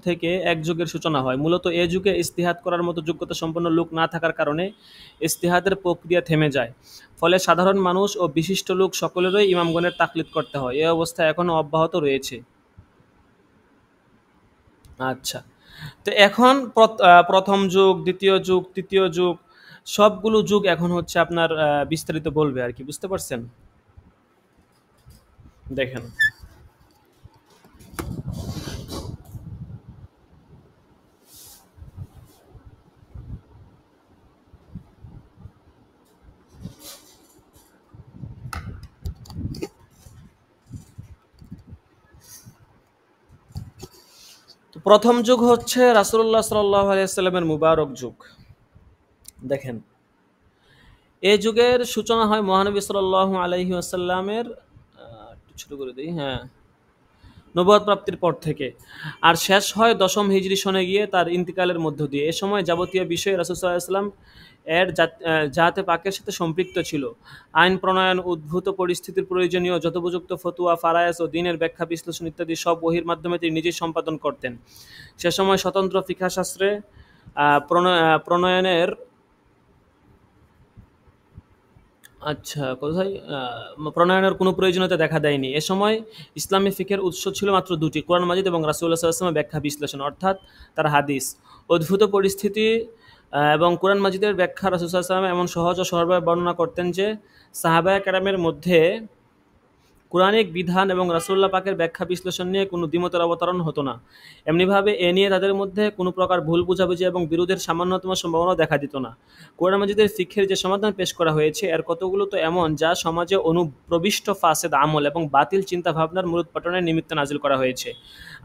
থেকে এক যুগের সূচনা হয়। মূলত এ যুগে ইজতিহাদ করার মতো যোগ্যতা সম্পন্ন লোক না থাকার কারণে ইজতিহাদের প্রক্রিয়া থেমে যায়। ফলে সাধারণ মানুষ ও বিশিষ্ট লোক সকলেরই ইমামগণের তাকলিদ করতে হয়। এ অবস্থা এখনও অব্যাহত রয়েছে। আচ্ছা, তো এখন প্রথম যুগ, দ্বিতীয় যুগ, তৃতীয় যুগ, সবগুলো যুগ এখন হচ্ছে আপনার বিস্তারিত বলবে আর কি, বুঝতে পারছেন? দেখেন, প্রথম যুগ হচ্ছে রাসূলুল্লাহ সাল্লাল্লাহু আলাইহি ওয়াসাল্লামের মুবারক যুগ। দেখেন, এই যুগের সূচনা হয় মহানবী সাল্লাল্লাহু আলাইহি ওয়াসাল্লামের একটু ছোট করে দিই, হ্যাঁ, নবুয়ত প্রাপ্তির পর থেকে, আর শেষ হয় 10ম হিজরি সনে গিয়ে তার ইন্তিকালের মধ্য দিয়ে। এ সময় যাবতীয় বিষয়ে রাসূল সাল্লাল্লাহু আলাইহি ওয়াসাল্লাম এর জাতে পাকের সাথে সম্পৃক্ত ছিল। আইন প্রণয়ন, উদ্ভূত পরিস্থিতির প্রয়োজনীয় যথোপযুক্ত ফতোয়া, ফারায়েজ ও দ্বীনের ব্যাখ্যা বিশ্লেষণ ইত্যাদি সব ওহীর মাধ্যমে তিনি নিজেই সম্পাদন করতেন। সে সময় স্বতন্ত্র ফিকহ শাস্ত্রে প্রণয়নের কোথায় প্রণয়নের কোনো প্রয়োজনীয়তা দেখা দেয়নি। এ সময় ইসলামী ফিকহের উৎস ছিল মাত্র দুটি: কোরআন মাজিদ এবং রাসূলুল্লাহ সাল্লাল্লাহু আলাইহি ওয়াসাল্লামের ব্যাখ্যা বিশ্লেষণ, অর্থাৎ তার হাদিস। উদ্ভূত পরিস্থিতি এবং কোরআন মাজিদের ব্যাখ্যা রাসূল সাল্লাল্লাহু আলাইহি ওয়াসাল্লাম এমন সহজ ও সরলভাবে বর্ণনা করতেন যে সাহাবায়ে কেরামের মধ্যে কুরআনিক বিধান এবং রাসূলুল্লাহ পাকের ব্যাখ্যা বিশ্লেষণ নিয়ে কোনো দ্বিমতের অবতারণ হতো না। এমনিভাবে এ নিয়ে তাদের মধ্যে কোনো প্রকার ভুল বোঝাবুঝি এবং বিরোধের সামান্যতম সম্ভাবনা দেখা দিত না। কোরআন মাজিদের ফিকহের যে সমাধান পেশ করা হয়েছে এর কতগুলো তো এমন যা সমাজে অনুপ্রবিষ্ট ফাসেদ আমল এবং বাতিল চিন্তাভাবনার মূলোৎপাটনের নিমিত্তে নাজিল করা হয়েছে।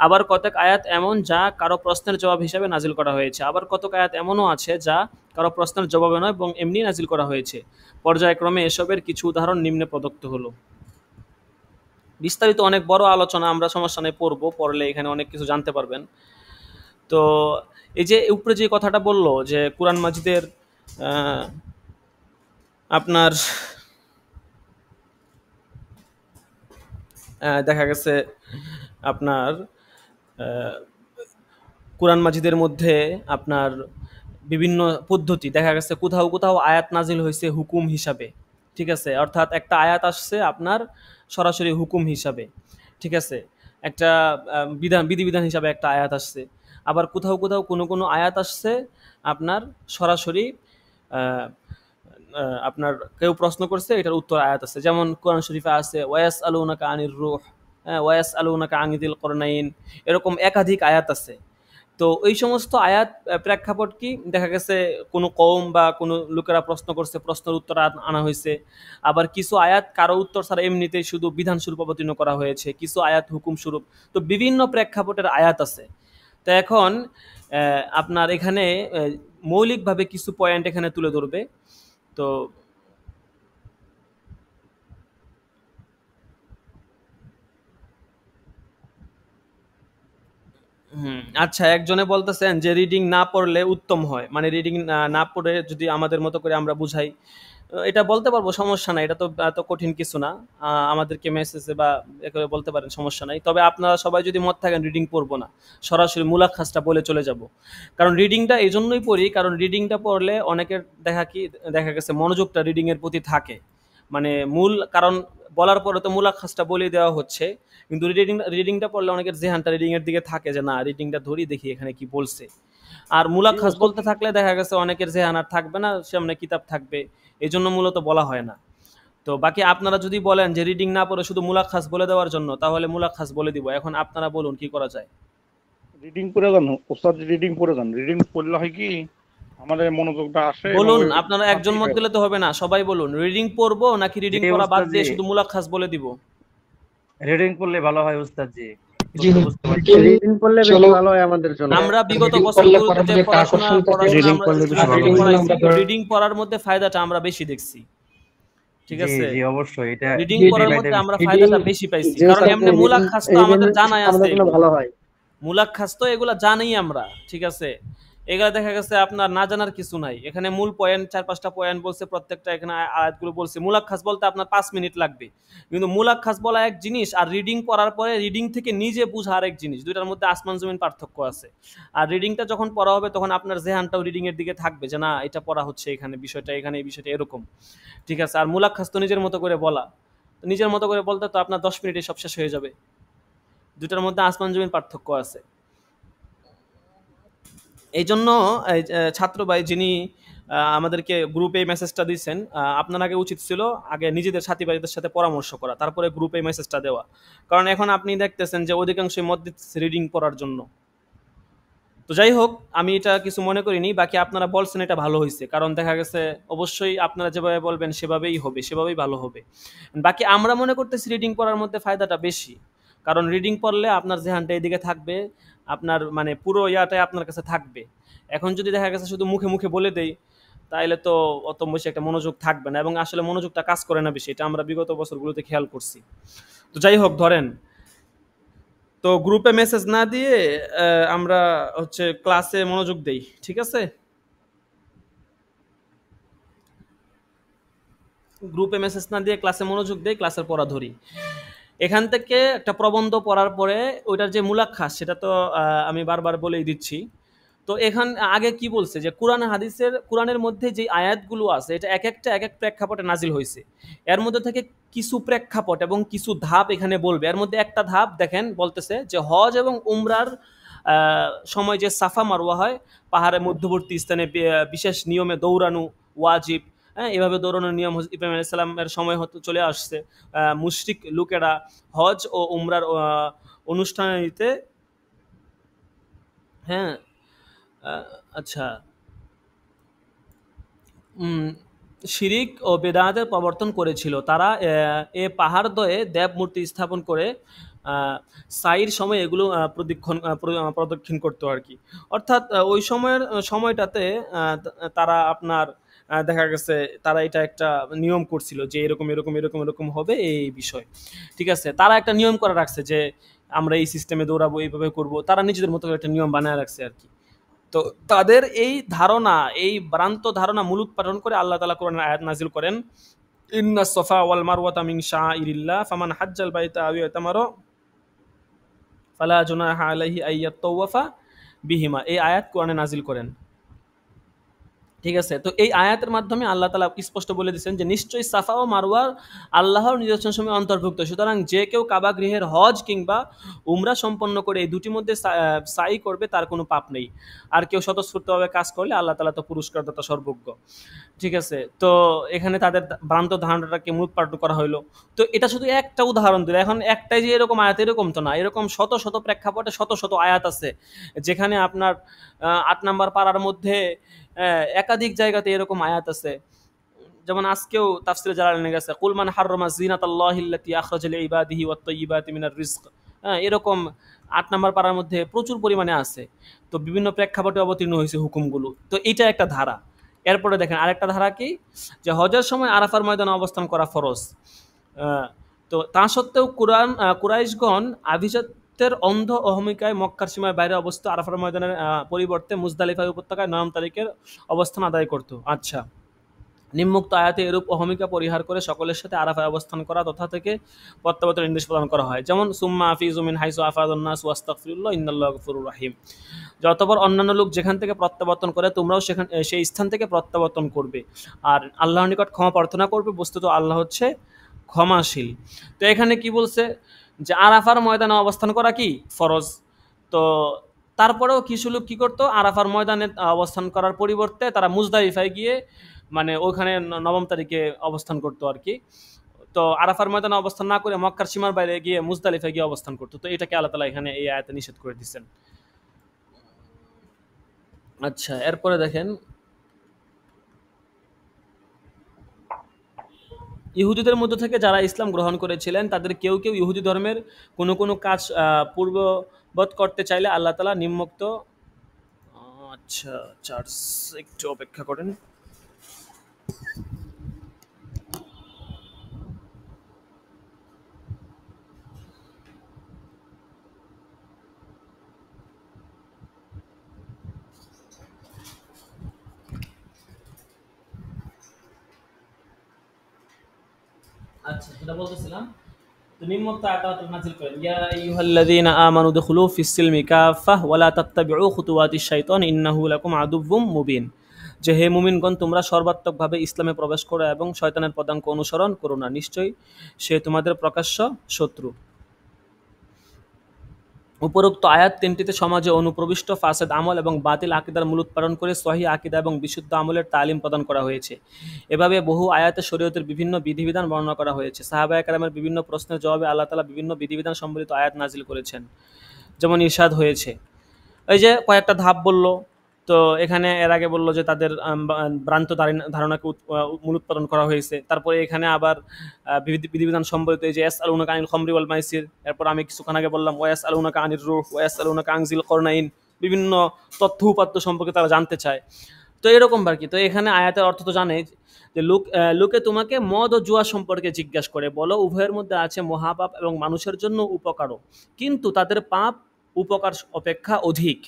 আবার কতক আয়াত এমন যা কারো প্রশ্নের জবাব হিসাবে নাজিল করা হয়েছে। আবার কতক আয়াত এমনও আছে যা কারো প্রশ্নের জবাবে নয় এবং এমনি নাজিল করা হয়েছে। পর্যায়ক্রমে এসবের কিছু উদাহরণ নিম্নে প্রদত্ত হলো। বিস্তারিত অনেক বড় আলোচনা, আমরা সমস্যা নেই পড়লে এখানে অনেক কিছু জানতে পারবেন। তো এই যে উপরে যে কথাটা বললো যে কোরআন মাজিদের আপনার দেখা গেছে আপনার কোরআন মাজিদের মধ্যে আপনার বিভিন্ন পদ্ধতি দেখা গেছে, কোথাও কোথাও আয়াত নাজিল হয়েছে হুকুম হিসাবে, ঠিক আছে, অর্থাৎ একটা আয়াত আসছে আপনার সরাসরি হুকুম হিসাবে, ঠিক আছে, একটা বিধিবিধান হিসাবে একটা আয়াত আসছে। আবার কোথাও কোথাও কোনো কোনো আয়াত আসছে আপনার সরাসরি আপনার কেউ প্রশ্ন করছে এটার উত্তর আয়াত আছে, যেমন কোরআন শরীফে আছে ওয়াস আলুনাকা আনির রূহ, ওয়াস আলুনাকা আনিদিল করনাইন, এরকম একাধিক আয়াত আছে। তো এই সমস্ত আয়াত প্রেক্ষাপট কি দেখা গেছে কোনো কওম বা কোনো লোকেরা প্রশ্ন করছে, প্রশ্নের উত্তর আনা হয়েছে। আবার কিছু আয়াত কারো উত্তর ছাড়া এমনিতেই শুধু বিধান স্বরূপ অবতীর্ণ করা হয়েছে, কিছু আয়াত হুকুম স্বরূপ। তো বিভিন্ন প্রেক্ষাপটের আয়াত আছে। তো এখন আপনার এখানে মৌলিকভাবে কিছু পয়েন্ট এখানে তুলে ধরবে। তো আচ্ছা, একজনে বলতেছেন যে রিডিং না পড়লে উত্তম হয়, মানে রিডিং না পড়ে যদি আমাদের মতো করে আমরা বুঝাই, এটা বলতে পারবো, সমস্যা নাই, এটা তো এত কঠিন কিছু না। আমাদেরকে মেসেজে বা এভাবে বলতে পারেন, সমস্যা নাই। তবে আপনারা সবাই যদি মত থাকেন রিডিং পড়বো না, সরাসরি মুলাখাসটা বলে চলে যাব। কারণ রিডিংটা এই জন্যই পড়ি, কারণ রিডিংটা পড়লে অনেকের দেখা গেছে মনোযোগটা রিডিং এর প্রতি থাকে, মানে মূল কারণ বলার পরে তো মুলাখাসটা বলে দেওয়া হচ্ছে, কিন্তু রিডিংটা পড়লে অনেকের জেহানটা রিডিং এর দিকে থাকে যে না রিডিংটা ধরি দেখি এখানে কি বলছে। আর মুলাখাস বলতে থাকলে দেখা গেছে অনেকের জেহান আর থাকবে না, সামনে কিতাব থাকবে, এই জন্য মূলত বলা হয় না। তো বাকি আপনারা যদি বলেন যে রিডিং না পড়ে শুধু মুলাখাস বলে দেওয়ার জন্য, তাহলে মুলাখাস বলে দিব। এখন আপনারা বলুন কি করা যায়। রিডিং পড়ে যান ওস্তাদ, রিডিং পড়ে যান। রিডিং পড়লে হয় কি আমাদের মনোযোগটা আসে। বলুন, আপনারা একজন মত দিলে তো হবে না, সবাই বলুন রিডিং পড়বো নাকি রিডিং পড়া বাদ দিয়ে শুধু মুলাখাস বলে দিব। রিডিং পড়লে ভালো হয় উস্তাদ জি। রিডিং পড়লে বেশি ভালো হয় আমাদের জন্য। আমরা বিগত বছরগুলোতে যে পড়াশোনা রিডিং পড়ার মধ্যে ফায়দাটা আমরা বেশি দেখছি, ঠিক আছে। জি অবশ্যই, এটা রিডিং পড়ার মধ্যে আমরা ফায়দাটা বেশি পাইছি, কারণ এমনি মুলাখাস তো আমাদের জানাই আছে, ভালো হয় মুলাখাস তো এগুলা জানি আমরা, ঠিক আছে। এগুলা দেখা গেছে আপনার না জানার কিছু নাই। এখানে মূল পয়েন্ট 4-5টা পয়েন্ট বলছে, প্রত্যেকটা এখানে আয়াতগুলো বলছে। মুলাখাস বলতে আপনার 5 মিনিট লাগবে, কিন্তু মুলাখাস বলা এক জিনিস, আর রিডিং পড়ার পরে রিডিং থেকে নিজে বুঝা আরেক জিনিস। দুইটার মধ্যে আসমান জমিন পার্থক্য আছে। আর রিডিংটা যখন পড়া হবে তখন আপনার জেহানটাও রিডিং এর দিকে থাকবে যে না এটা পড়া হচ্ছে, এখানে বিষয়টা, এখানে এই বিষয়টা এরকম, ঠিক আছে। আর মুলাখাস তো নিজের মতো করে বলা, নিজের মতো করে বলতে তো আপনার 10 মিনিটে সব শেষ হয়ে যাবে। দুটার মধ্যে আসমান জমিন পার্থক্য আছে। এই জন্য ছাত্র ভাই যিনি আমাদেরকে গ্রুপে মেসেজটা দিয়েছেন, আপনার আগে উচিত ছিল আগে নিজেদের সাথী ভাইদের সাথে পরামর্শ করা, তারপরে গ্রুপে মেসেজটা দেওয়া। কারণ এখন আপনি দেখতেছেন যে অধিকাংশই মত দিচ্ছে রিডিং পড়ার জন্য। তো যাই হোক, আমি এটা কিছু মনে করিনি। বাকি আপনারা বলছেন এটা ভালো হয়েছে, কারণ দেখা গেছে অবশ্যই আপনারা যেভাবে বলবেন সেভাবেই হবে, সেভাবেই ভালো হবে। বাকি আমরা মনে করতেছি রিডিং পড়ার মধ্যে ফায়দাটা বেশি, কারণ রিডিং পড়লে আপনার জেহানটা এদিকে থাকবে, আপনার মানে পুরো ইয়াটাই আপনার কাছে থাকবে। এখন যদি দেখা গেছে শুধু মুখে মুখে বলে দেই, তাইলে তো অত বেশি একটা মনোযোগ থাকবে না, এবং আসলে মনোযোগটা কাজ করে না বেশি, এটা আমরা বিগত বছরগুলোতে খেয়াল করছি। তো যাই হোক, ধরেন তো গ্রুপে মেসেজ না দিয়ে আমরা হচ্ছে ক্লাসে মনোযোগ দেই, ঠিক আছে? গ্রুপে মেসেজ না দিয়ে ক্লাসে মনোযোগ দেই, ক্লাসের পড়া ধরি। এখান থেকে একটা প্রবন্ধ পড়ার পরে ওইটার যে মূলাক্ষাস সেটা তো আমি বারবার বলেই দিচ্ছি। তো এখান আগে কি বলছে যে কোরআনের মধ্যে যে আয়াতগুলো আছে এটা এক একটা এক এক প্রেক্ষাপটে নাজিল হয়েছে। এর মধ্যে থেকে কিছু প্রেক্ষাপট এবং কিছু ধাপ এখানে বলবে। এর মধ্যে একটা ধাপ দেখেন বলতেছে যে হজ এবং উমরার সময় যে সাফা মারওয়া হয়, পাহাড়ের মধ্যবর্তী স্থানে বিশেষ নিয়মে দৌড়ানো ওয়াজিব। হ্যাঁ, এভাবে দৌড়ানোর নিয়ম ইব্রাহিম আলাইহিস সালামের সময় হতে চলে আসছে। মুশরিক লোকেরা হজ ও উমরার অনুষ্ঠানিতে, হ্যাঁ, আচ্ছা, শিরিক ও বেদাতের প্রবর্তন করেছিল। তারা এ পাহাড়দ্বয়ে দেব মূর্তি স্থাপন করে সাইর সময় এগুলো প্রদক্ষিণ করতো আর কি। অর্থাৎ ওই সময়টাতে তারা আপনার দেখা গেছে তারা এটা একটা নিয়ম করছিল যে এরকম এরকম এরকম এরকম হবে এই বিষয়, ঠিক আছে? তারা একটা নিয়ম করে রাখছে যে আমরা এই সিস্টেমে দৌড়াবো, এইভাবে করবো। তারা নিজেদের মতো করে একটা নিয়ম বানায় রাখছে আর কি। তো তাদের এই ধারণা, এই ভ্রান্ত ধারণা মূলোৎপাটন করে আল্লাহ তাআলা কোরআনের আয়াত নাজিল করেন, ইন্নাস সাফা ওয়াল মারওয়াতা মিন শাআইরিল্লাহ ফামান হাজ্জাল বাইতা আও ইয়াতামারা ফালা জুনাহা আলাইহি আইয়াতাওয়াফা বিহিমা। এই আয়াত কোরআনে নাজিল করেন, ঠিক আছে? তো এই আয়াতের মাধ্যমে আল্লাহ তাআলা স্পষ্ট বলে দিয়েছেন যে নিশ্চয়ই সাফা ও মারওয়া আল্লাহর নিদর্শন সমূহে অন্তর্ভুক্ত। সুতরাং যে কেউ কাবা গৃহের হজ কিংবা উমরা সম্পন্ন করে এই দুটির মধ্যে সাই করবে তার কোনো পাপ নেই। আর কেউ স্বতঃস্ফূর্তভাবে কাজ করলে আল্লাহ তাআলা তো পুরস্কারদাতা সর্বজ্ঞ, ঠিক আছে? তো এখানে তাদের ভ্রান্ত ধারণাটাকে মূলোৎপাটন করা হলো। তো এটা শুধু একটা উদাহরণ দিল। এখন একটাই যে এরকম আয়াত এরকম তো না, এরকম শত শত প্রেক্ষাপটে শত শত আয়াত আছে যেখানে আপনার ৮ নাম্বার পারার মধ্যে একাধিক জায়গাতে এরকম আয়াত আছে। যেমন আজকেও তাফসিরে জালালাইনে গেছে কুল মান হাররামা যিনাতাল্লাহিল্লাতী আখরাজা লিইবাদিহি ওয়াত তাইয়্যিবাতি মিনার রিজক। হ্যাঁ, এরকম ৮ নাম্বার পারার মধ্যে প্রচুর পরিমাণে আছে। তো বিভিন্ন প্রেক্ষাপটে অবতীর্ণ হয়েছে হুকুমগুলো। তো এটা একটা ধারা। এরপরে দেখেন আরেকটা ধারা কি, যে হজের সময় আরাফার ময়দানে অবস্থান করা ফরজ। তো তা সত্ত্বেও কুরাইশগণ আভিজাত্যের অন্ধ অহমিকায় মক্কার সীমার বাইরে অবস্থিত আরাফার ময়দানের পরিবর্তে মুজদালিফা উপত্যকায় ৯ তারিখের অবস্থান আদায় করত। আচ্ছা, নিম্মুক্ত আয়াতে এরূপ অহমিকা পরিহার করে সকলের সাথে আরাফায় অবস্থান করা তথা থেকে প্রত্যাবর্তনের নির্দেশ প্রদান করা হয়। যেমন সুম্মা আফিজু মিন হাইসু আফাদান নাস ওয়াস্তাগফিরুল্লাহ ইন্নাল্লাহা গফুরুর রহিম। যতবার অন্যান্য লোক যেখান থেকে প্রত্যাবর্তন করে তোমরাও সেই স্থান থেকে প্রত্যাবর্তন করবে আর আল্লাহর নিকট ক্ষমা প্রার্থনা করবে, বস্তুত আল্লাহ হচ্ছে ক্ষমাশীল। তো এখানে কি বলছে যে আরাফার ময়দানে অবস্থান করা কি ফরজ। তো তারপরেও কিছু লোক কি করতো, আরাফার ময়দানে অবস্থান করার পরিবর্তে তারা মুজদালিফায় গিয়ে মানে ওইখানে ৯ তারিখে অবস্থান করতো আর কি। তো আরাফার ময়দানে অবস্থান না করে মক্কার সীমার বাইরে গিয়ে মুজদালিফায় গিয়ে অবস্থান করতো। তো এটাকে আল্লাহ তাআলা এখানে এই আয়াতে নিষেধ করে দিচ্ছেন। আচ্ছা, এরপরে দেখেন ইহুদিদের মধ্য থেকে যারা ইসলাম গ্রহণ করেছিলেন তাদের কেউ কেউ ইহুদি ধর্মের কোনো কোনো কাজ পূর্ববৎ করতে চাইলে আল্লাহ তাআলা নিম্নোক্ত, আচ্ছা চার্জ একটু অপেক্ষা করেন। আচ্ছা, যেটা বলতেছিলাম, তো নিম্নোক্ত আয়াত নাযিল করেন, ইয়া আইয়ুহাল্লাযীনা আমানু দুখুলু ফিস-সিলমি কাফাহ ওয়া লা তাত্তাবিউ খুতুওয়াতিশ শাইতান ইন্নাহু লাকুম আদুউম মুবিন। যে হে মুমিনগণ, তোমরা সর্বাত্মকভাবে ইসলামে প্রবেশ করো এবং শয়তানের পদাঙ্ক অনুসরণ করো না, নিশ্চয়ই সে তোমাদের প্রকাশ্য শত্রু। উপরোক্ত আয়াত তিনটিতে সমাজে অনুপ্রবিষ্ট ফাসেদ আমল এবং বাতিল আকীদার মূলোৎপাটন করে সহিহ আকীদা এবং বিশুদ্ধ আমলের তালিম প্রদান করা হয়েছে। এভাবে বহু আয়াতে শরীয়তের বিভিন্ন বিধিবিধান বর্ণনা করা হয়েছে। সাহাবায়ে কেরামের বিভিন্ন প্রশ্নের জবাবে আল্লাহ তাআলা বিভিন্ন বিধিবিধান সম্বলিত আয়াত নাজিল করেছেন। যেমন ইরশাদ হয়েছে, এই যে কয়েকটা ধাপ বলল, তো এখানে এর আগে বলল যে তাদের ভ্রান্ত ধারণাকে মূলোৎপাটন করা হয়েছে। তারপরে এখানে আবার বিধিবিধান সম্বলিত এই যে ইয়াসআলুনাকা আনিল খামরি ওয়াল মাইসির, এরপর আমি কিছুক্ষণ আগে বললাম ওয়ায়াসআলুনাকা আনির রূহ ওয়ায়াসআলুনাকা আন যিল করনাইন, বিভিন্ন তথ্য উপাত্ত সম্পর্কে তারা জানতে চায়। তো এরকম আর কি। তো এখানে আয়াতের অর্থ তো জানে যে লোকে তোমাকে মদ ও জুয়া সম্পর্কে জিজ্ঞাসা করে, বলো উভয়ের মধ্যে আছে মহাপাপ এবং মানুষের জন্য উপকারও, কিন্তু তাদের পাপ উপকার অপেক্ষা অধিক।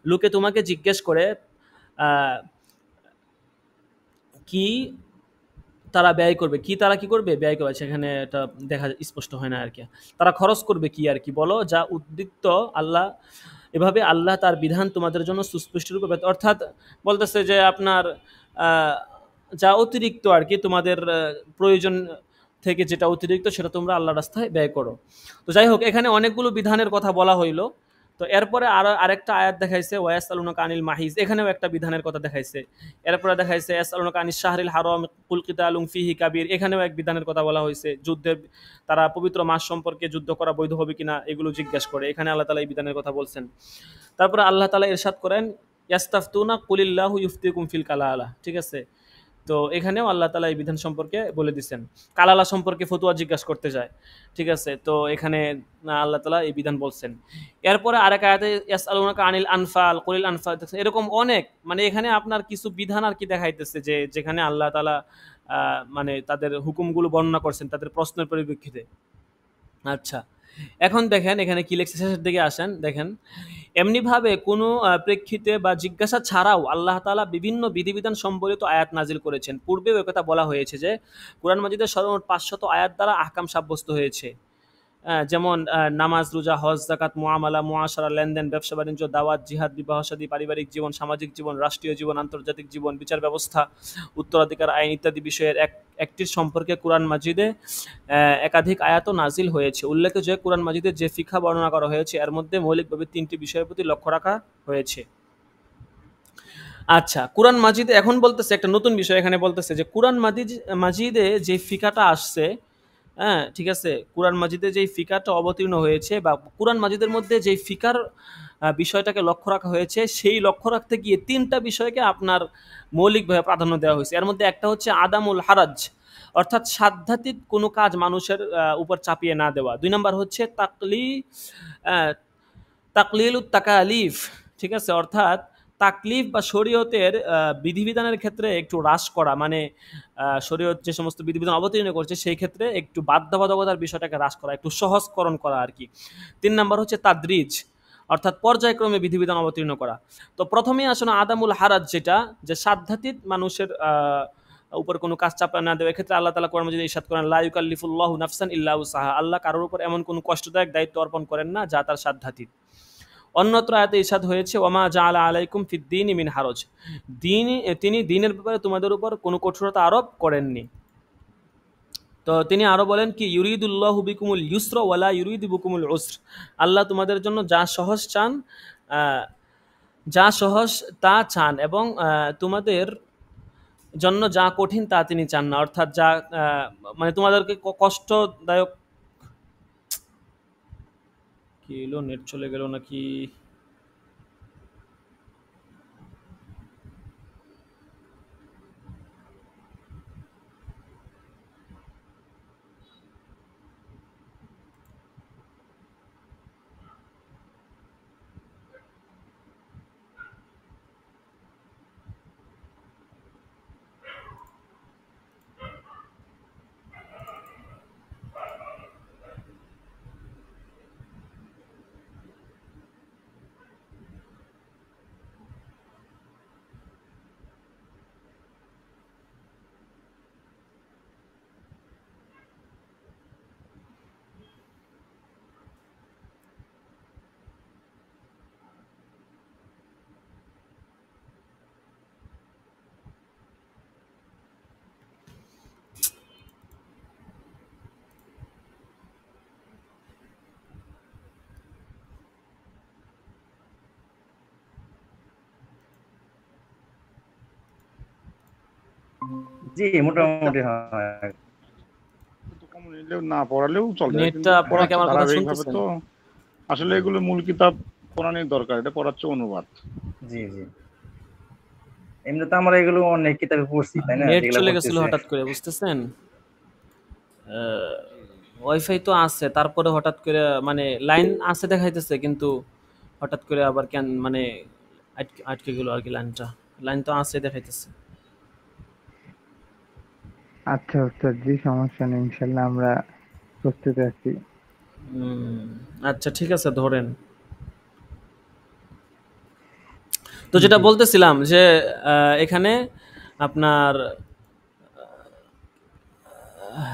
লোকে তোমাকে জিজ্ঞেস করে আহ, কি তারা ব্যয় করবে, কি তারা কি করবে ব্যয় করবে, সেখানে এটা দেখা স্পষ্ট হয় না আর কি। তারা খরচ করবে কি আর কি, বলো যা উদ্বৃত্ত আল্লাহ, এভাবে আল্লাহ তার বিধান তোমাদের জন্য সুস্পষ্ট রূপে অর্থাৎ বলতেছে যে আপনার আহ, যা অতিরিক্ত আর কি, তোমাদের প্রয়োজন থেকে যেটা অতিরিক্ত সেটা তোমরা আল্লাহ রাস্তায় ব্যয় করো। তো যাই হোক, এখানে অনেকগুলো বিধানের কথা বলা হইলো। তো এরপরে আরেকটা আয়াত দেখাইছে ওয়ায়াসআলুনাকা আনিল মাহিজ, এখানেও একটা বিধানের কথা দেখাইছে। এরপরে দেখাইছে ইয়াসআলুনাকা আনিশ শাহরিল হারাম কুল কিতালুম ফিহি কাবীর, এখানেও এক বিধানের কথা বলা হয়েছে, যুদ্ধের তারা পবিত্র মাস সম্পর্কে যুদ্ধ করা বৈধ হবে কিনা এগুলো জিজ্ঞাসা করে, এখানে আল্লাহ তাআলা এই বিধানের কথা বলছেন। তারপরে আল্লাহ তাআলা ইরশাদ করেন ইয়াস্তাফতুনা কুলিল্লাহু ইফতিকুম ফিল কালালা, ঠিক আছে। তো এখানেও আল্লাহ তাআলা এই বিধান সম্পর্কে বলে দিচ্ছেন, কালালা সম্পর্কে ফতোয়া জিজ্ঞাসা করতে যায়, ঠিক আছে। তো এখানে আল্লাহ তাআলা এই বিধান বলছেন। এরপরে আরেক আয়াতে ইয়াসআলুনাকা আনিল আনফাল কুলিল আনফাল, এরকম অনেক, মানে এখানে আপনার কিছু বিধান আর কি দেখাইতেছে যে যেখানে আল্লাহ তাআলা মানে তাদের হুকুমগুলো বর্ণনা করছেন তাদের প্রশ্নের পরিপ্রেক্ষিতে। আচ্ছা, এখন দেখেন এখানে কি লেখছে, শেষের দিকে আসেন দেখেন, এমনিভাবে কোনো প্রেক্ষিতে বা জিজ্ঞাসা ছাড়াও আল্লাহ তাআলা বিভিন্ন বিধিবিধান সম্বলিত আয়াত নাজিল করেছেন। পূর্বেও একথা বলা হয়েছে যে কোরআন মাজিদের সর্বমোট 500 আয়াত দ্বারা আহকাম সাব্যস্ত হয়েছে। যেমন নামাজ, রোজা, হজ, যাকাত, মুআমালা, মুআশারা, লেনদেন, ব্যবসা বাণিজ্য, দাওয়াত, জিহাদ, বিবাহ শাদী, পারিবারিক জীবন, সামাজিক জীবন, রাষ্ট্রীয় জীবন, আন্তর্জাতিক জীবন, বিচার ব্যবস্থা, উত্তরাধিকার আইন ইত্যাদি বিষয়ের একটির সম্পর্কে কোরআন মাজিদে একাধিক আয়াতও নাজিল হয়েছে। উল্লেখ্য যে কোরআন মাজিদে যে ফিকহা বর্ণনা করা হয়েছে এর মধ্যে মৌলিকভাবে 3টি বিষয়ের প্রতি লক্ষ্য রাখা হয়েছে। আচ্ছা, কোরআন মাজিদে এখন বলতেছে একটা নতুন বিষয়, এখানে বলতেছে যে কোরআন মাজিদে যে ফিকাটা আসছে, হ্যাঁ ঠিক আছে, কোরআন মাজিদে যেই ফিকাটা অবতীর্ণ হয়েছে বা কোরআন মাজিদের মধ্যে যেই ফিকার বিষয়টাকে লক্ষ্য রাখা হয়েছে, সেই লক্ষ্য রাখতে গিয়ে 3টা বিষয়কে আপনার মৌলিকভাবে প্রাধান্য দেওয়া হয়েছে। এর মধ্যে একটা হচ্ছে আদামুল হারাজ, অর্থাৎ সাধ্যাতীত কোনো কাজ মানুষের উপর চাপিয়ে না দেওয়া। 2 নম্বর হচ্ছে তাকলিলুত তাকালিফ, ঠিক আছে, অর্থাৎ তাকলিফ বা শরীয়তের বিধিবিধানের ক্ষেত্রে একটু হ্রাস করা, মানে শরীয়ত যে সমস্ত বিধিবিধান অবতীর্ণ করছে সেই ক্ষেত্রে একটু বাধ্যবাধকতার বিষয়টাকে হ্রাস করা, একটু সহজকরণ করা আর কি। 3 নম্বর হচ্ছে তাদরিজ, অর্থাৎ পর্যায়ক্রমে বিধিবিধান অবতীর্ণ করা। তো প্রথমেই আসলে আদামুল হারাজ, যেটা যে সাধ্যাতীত মানুষের উপর কোনো কাজ চাপা না দেওয়া। এক্ষেত্রে আল্লাহ তাআলা কোরআনে যদি ইরশাদ করেন লা ইউকাল্লিফুল্লাহু নাফসান ইল্লা উসাহা, আল্লাহ কারোর উপর এমন কোনো কষ্টদায়ক দায়িত্ব অর্পণ করেন না যা তার সাধ্যাতীত। অন্যত্র আয়াতে ইরশাদ হয়েছে ওমা জাআলা আলাইকুম ফিদ্দীনি মিন হারজ, তিনি দ্বীনের ব্যাপারে তোমাদের উপর কোনো কঠোরতা আরোপ করেননি। তো তিনি আরো বলেন কি ইউরিদুল্লাহু বিকুমুল ইউসরা ওয়ালা ইউরিদু বিকুমুল উসর, আল্লাহ তোমাদের জন্য যা সহজ চান যা সহজ তা চান এবং তোমাদের জন্য যা কঠিন তা তিনি চান না, অর্থাৎ যা মানে তোমাদেরকে কষ্টদায়ক, কি এলো নেট চলে গেল নাকি, জি মোটামুটি হয়। তো কম নিলেও না পড়ালেও চলে, কিন্তু নেটটা আপনারা কি আমার কথা ধারাবাহিকভাবে শুনতেছেন? তো আসলে এগুলো মূল কিতাব কোরআনের দরকার, এটা পড়াচ্ছে অনুবাদ। জি জি, এমনি তো আমরা এগুলো অনেক কিতাবে পড়ছি তাই না, নেট যেগুলো চলে গেছিল পড়তেছি। হঠাৎ করে, বুঝতেছেন? ওয়াইফাই তো আছে, তারপরে হঠাৎ করে মানে লাইন আছে দেখাইতেছে, কিন্তু হঠাৎ করে আবার কেন মানে আটকে গেল আর কি লাইনটা। লাইন তো আছে দেখাইতেছে। আচ্ছা উস্তাদ জি, সমস্যা নেই, ইনশাল্লাহ আমরা প্রস্তুত আছি। আচ্ছা ঠিক আছে, ধরেন। তো যেটা জি বলতেছিলাম যে এখানে আপনার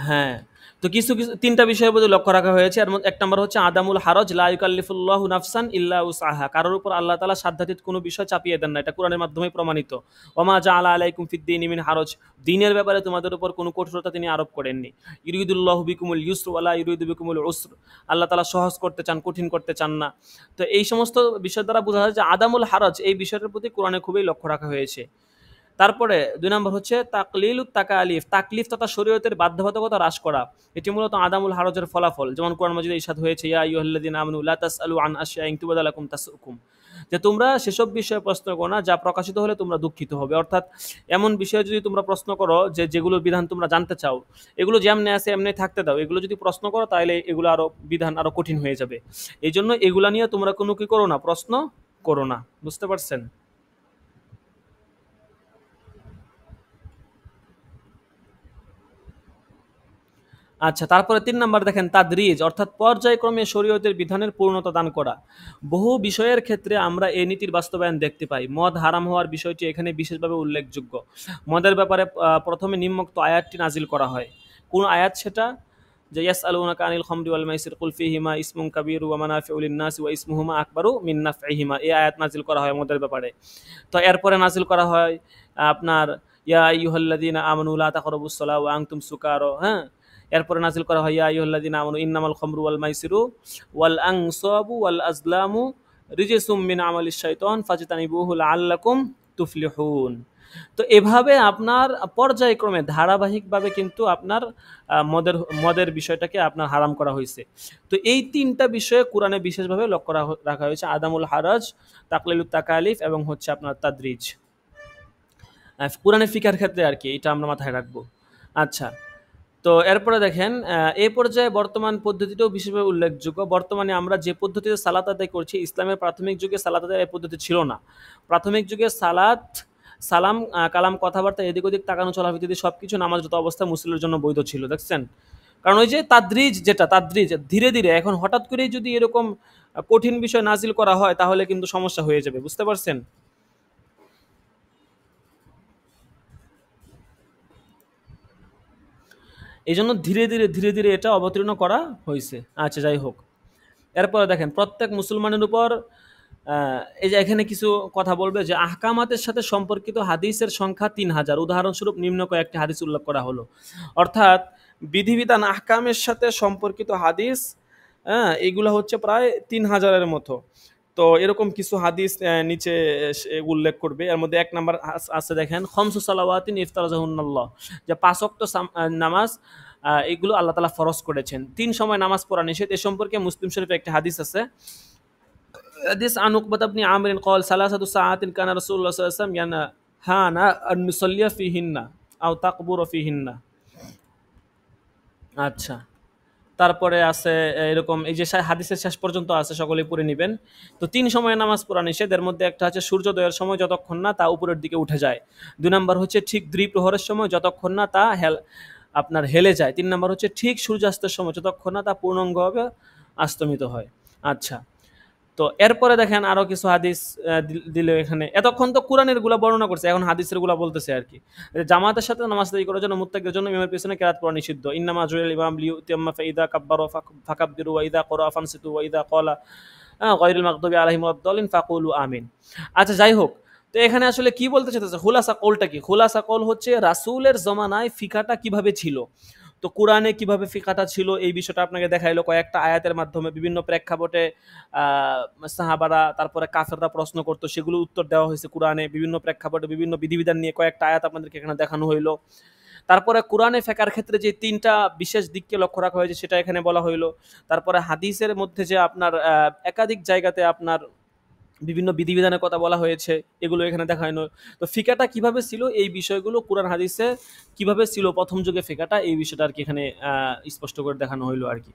হ্যাঁ, তো কিছু কিছু তিনটা বিষয়ের প্রতি লক্ষ্য রাখা হয়েছে। এর মধ্যে এক নম্বর হচ্ছে আদামুল হারজ, লা ইউকাল্লিফুল্লাহু নাফসান ইল্লা উসআহা, কারোর উপর আল্লাহ তাআলা সাধ্যাতীত কোনো বিষয় চাপিয়ে দেন না, এটা কোরআনের মাধ্যমে প্রমাণিত। ওমা জাআলা আলাইকুম ফিদ্দীনি মিন হারজ, দ্বীনের ব্যাপারে তোমাদের উপর কোনো কঠোরতা তিনি আরোপ করেননি। ইউরিদুল্লাহু বিকুমুল ইউসর ওয়া লা ইউরিদু বিকুমুল উসর, আল্লাহ তাআলা সহজ করতে চান, কঠিন করতে চান না। তো এই সমস্ত বিষয় দ্বারা বোঝা যায় যে আদামুল হারজ এই বিষয়টার প্রতি কোরআনে খুবই লক্ষ্য রাখা হয়েছে। তারপরে ২ নম্বর হচ্ছে তাকলিলুত তাকালিফ, তাকলিফ তথা শরীয়তের বাধ্যবাধকতা হ্রাস করা। এটি মূলত আদামুল হারজের ফলাফল। যেমন কোরআন মাজিদে ইরশাদ হয়েছে, ইয়া আইয়ুহাল্লাযীনা আমানু লা তাসআলু আন আশইয়াইন তুবদা লাকুম তাসউকুম, যে তোমরা সেসব বিষয়ে প্রশ্ন করো না যা প্রকাশিত হলে তোমরা দুঃখিত হবে। অর্থাৎ এমন বিষয়ে যদি তোমরা প্রশ্ন করো যে যেগুলোর বিধান তোমরা জানতে চাও, এগুলো যেমনি আছে এমনি থাকতে দাও, এগুলো যদি প্রশ্ন করো তাহলে এগুলো আরো বিধান আরো কঠিন হয়ে যাবে। এই জন্য এগুলা নিয়ে তোমরা কোনো কি করো না, প্রশ্ন করো না। বুঝতে পারছেন? আচ্ছা, তারপরে ৩ নাম্বার দেখেন তাদরিজ, অর্থাৎ পর্যায়ক্রমে শরীয়তের বিধানের পূর্ণতা দান করা। বহু বিষয়ের ক্ষেত্রে আমরা এই নীতির বাস্তবায়ন দেখতে পাই। মদ হারাম হওয়ার বিষয়টি এখানে বিশেষভাবে উল্লেখযোগ্য। মদের ব্যাপারে প্রথমে নিম্নোক্ত আয়াতটি নাজিল করা হয়। কোন আয়াত সেটা? যে ইয়াসআলুনাকা আনিল খামরি ওয়াল মাইসির কুল ফীহিমা ইসমুন কাবীরু ওয়া মানাফিউ লিন-নাসি ওয়া ইসমুহুমা আকবারু মিন নাফইহিমা, এই আয়াত নাজিল করা হয় মদের ব্যাপারে। তো এরপরে নাজিল করা হয় আপনার ইয়া আইয়ুহাল্লাযীনা আমানু লা তাকরাবুস সালাহ ওয়া আনতুম সুকারা, হ্যাঁ। এরপরে নাজিল করা হয় ইয়া আইয়ুহাল্লাযীনা আমানু ইন্নামাল খামরু ওয়াল মাইসিরু ওয়াল আনসাবু ওয়াল আজলামু রিজসুম মিন আমালিশ শাইতান ফাজতানিবুহু লাআল্লাকুম তুফলিহুন। তো এভাবে আপনার পর্যায়ক্রমে ধারাবাহিকভাবে কিন্তু আপনার মদের মদের বিষয়টাকে আপনার হারাম করা হয়েছে। তো এই ৩টা বিষয়ে কোরআনে বিশেষভাবে লক্ষ্য রাখা হয়েছে, আদামুল হারাজ, তাকলিলুত তাকালিফ এবং হচ্ছে আপনার তাদরিজ। কোরআনে ফিকার ক্ষেত্রে আর কি, এটা আমরা মাথায় রাখবো। আচ্ছা, তো এরপরে দেখেন এই পর্যায়ে বর্তমান পদ্ধতিটাও বিশেষভাবে উল্লেখযোগ্য। বর্তমানে আমরা যে পদ্ধতিতে সালাত আদায় করছি, ইসলামের প্রাথমিক যুগে সালাত আদায় এই পদ্ধতি ছিল না। প্রাথমিক যুগে সালাত, সালাম, কালাম, কথাবার্তা, এদিক ওদিক তাকানো, চলা ইত্যাদি সবকিছু নামাজরত অবস্থায় মুসলিমের জন্য বৈধ ছিল। দেখছেন? কারণ ওই যে তাদরিজ, যেটা তাদরিজ ধীরে ধীরে, এখন হঠাৎ করেই যদি এরকম কঠিন বিষয় নাজিল করা হয় তাহলে কিন্তু সমস্যা হয়ে যাবে। বুঝতে পারছেন? এই জন্য ধীরে ধীরে ধীরে ধীরে এটা অবতীর্ণ করা হয়েছে। আচ্ছা, যাই হোক। এরপরে দেখেন প্রত্যেক মুসলমানের উপর এই যে এখানে কিছু কথা বলবে যে আহকামাতের সাথে সম্পর্কিত হাদিসের সংখ্যা ৩,০০০। উদাহরণস্বরূপ নিম্ন কয়েকটি হাদিস উল্লেখ করা হলো। অর্থাৎ বিধিবিধান আহকামের সাথে সম্পর্কিত হাদিস, হ্যাঁ, এগুলো হচ্ছে প্রায় ৩,০০০-এর মতো। তো এরকম কিছু হাদিস নিচে উল্লেখ করবে। এর মধ্যে ১ নাম্বার আছে দেখেন, খমসু সালাওয়াতিন ইফতারাজাহুন্নাল্লাহ, যে ৫ ওয়াক্ত নামাজ এগুলো আল্লাহ তাআলা ফরজ করেছেন। ৩ সময় নামাজ পড়া নিষেধ। এ সম্পর্কে মুসলিম শরীফে একটা হাদিস আছে। হাদিস আন উকবাত ইবনে আমর قال ثلاثه ساعات كان رسول الله صلى الله عليه وسلم ينهانا ان نصلي فيهن او تقبر فيهن। আচ্ছা, তারপরে আছে এরকম, এই যে হাদিসের শেষ পর্যন্ত আছে, সকলেই পড়ে নেবেন। তো ৩ সময় নামাজ পড়া নিষেধ। এর মধ্যে একটা হচ্ছে সূর্যোদয়ের সময় যতক্ষণ না তা উপরের দিকে উঠে যায়। ২ নম্বর হচ্ছে ঠিক দ্বিপ্রহরের সময় যতক্ষণ না তা আপনার হেলে যায়। ৩ নম্বর হচ্ছে ঠিক সূর্যাস্তের সময় যতক্ষণ না তা পূর্ণাঙ্গভাবে আস্তমিত হয়। আচ্ছা, তো এরপরে দেখেন আরো কিছু হাদিস দিলে এখানে। এতক্ষণ তো কোরআনের গুলা বর্ণনা করছে, এখন হাদিসের গুলা বলতেছে আর কি। জামাতের সাথে নামাজ আদায় করার জন্য মুত্তাকিদের জন্য ইমামের পিছনে কিরাত পড়া নিষিদ্ধ। ইন্নামা জুইল ইমাম লিউতিম্মা ফাইদা কাব্বারু ফাকাব্বিরু ওয়া ইযা ক্বারা ফানসিতু ওয়া ইযা ক্বালা গায়রুল মাগদুবি আলাইহিম ওয়াদ-দাল্লিন ফাকুলু আমিন। আচ্ছা, যাই হোক। তো এখানে আসলে কি বলতে চাইতেছে, খুলাসা কওলটা কি? খুলাসা কওল হচ্ছে রাসূলের জমানায় ফিকাটা কিভাবে ছিল, তো কোরআনে কিভাবে ফিকাটা ছিল এই বিষয়টা আপনাকে দেখাইলো কয়েকটা আয়াতের মাধ্যমে। বিভিন্ন প্রেক্ষাপটে সাহাবারা, তারপরে কাফেররা প্রশ্ন করতো, সেগুলো উত্তর দেওয়া হয়েছে কোরআনে। বিভিন্ন প্রেক্ষাপটে বিভিন্ন বিধিবিধান নিয়ে কয়েকটা আয়াত আপনাদেরকে এখানে দেখানো হইলো। তারপরে কোরআনে ফেকার ক্ষেত্রে যে ৩টা বিশেষ দিককে লক্ষ্য রাখা হয়েছে সেটা এখানে বলা হইলো। তারপরে হাদিসের মধ্যে যে আপনার একাধিক জায়গাতে আপনার বিভিন্ন বিধিবিধানের কথা বলা হয়েছে, এগুলো এখানে দেখানো। তো ফিকাটা কিভাবে ছিল এই বিষয়গুলো কোরআন হাদিসে কিভাবে ছিল প্রথম যুগে ফিকাটা, এই বিষয়টা আর কি এখানে স্পষ্ট করে দেখানো হইলো আর কি।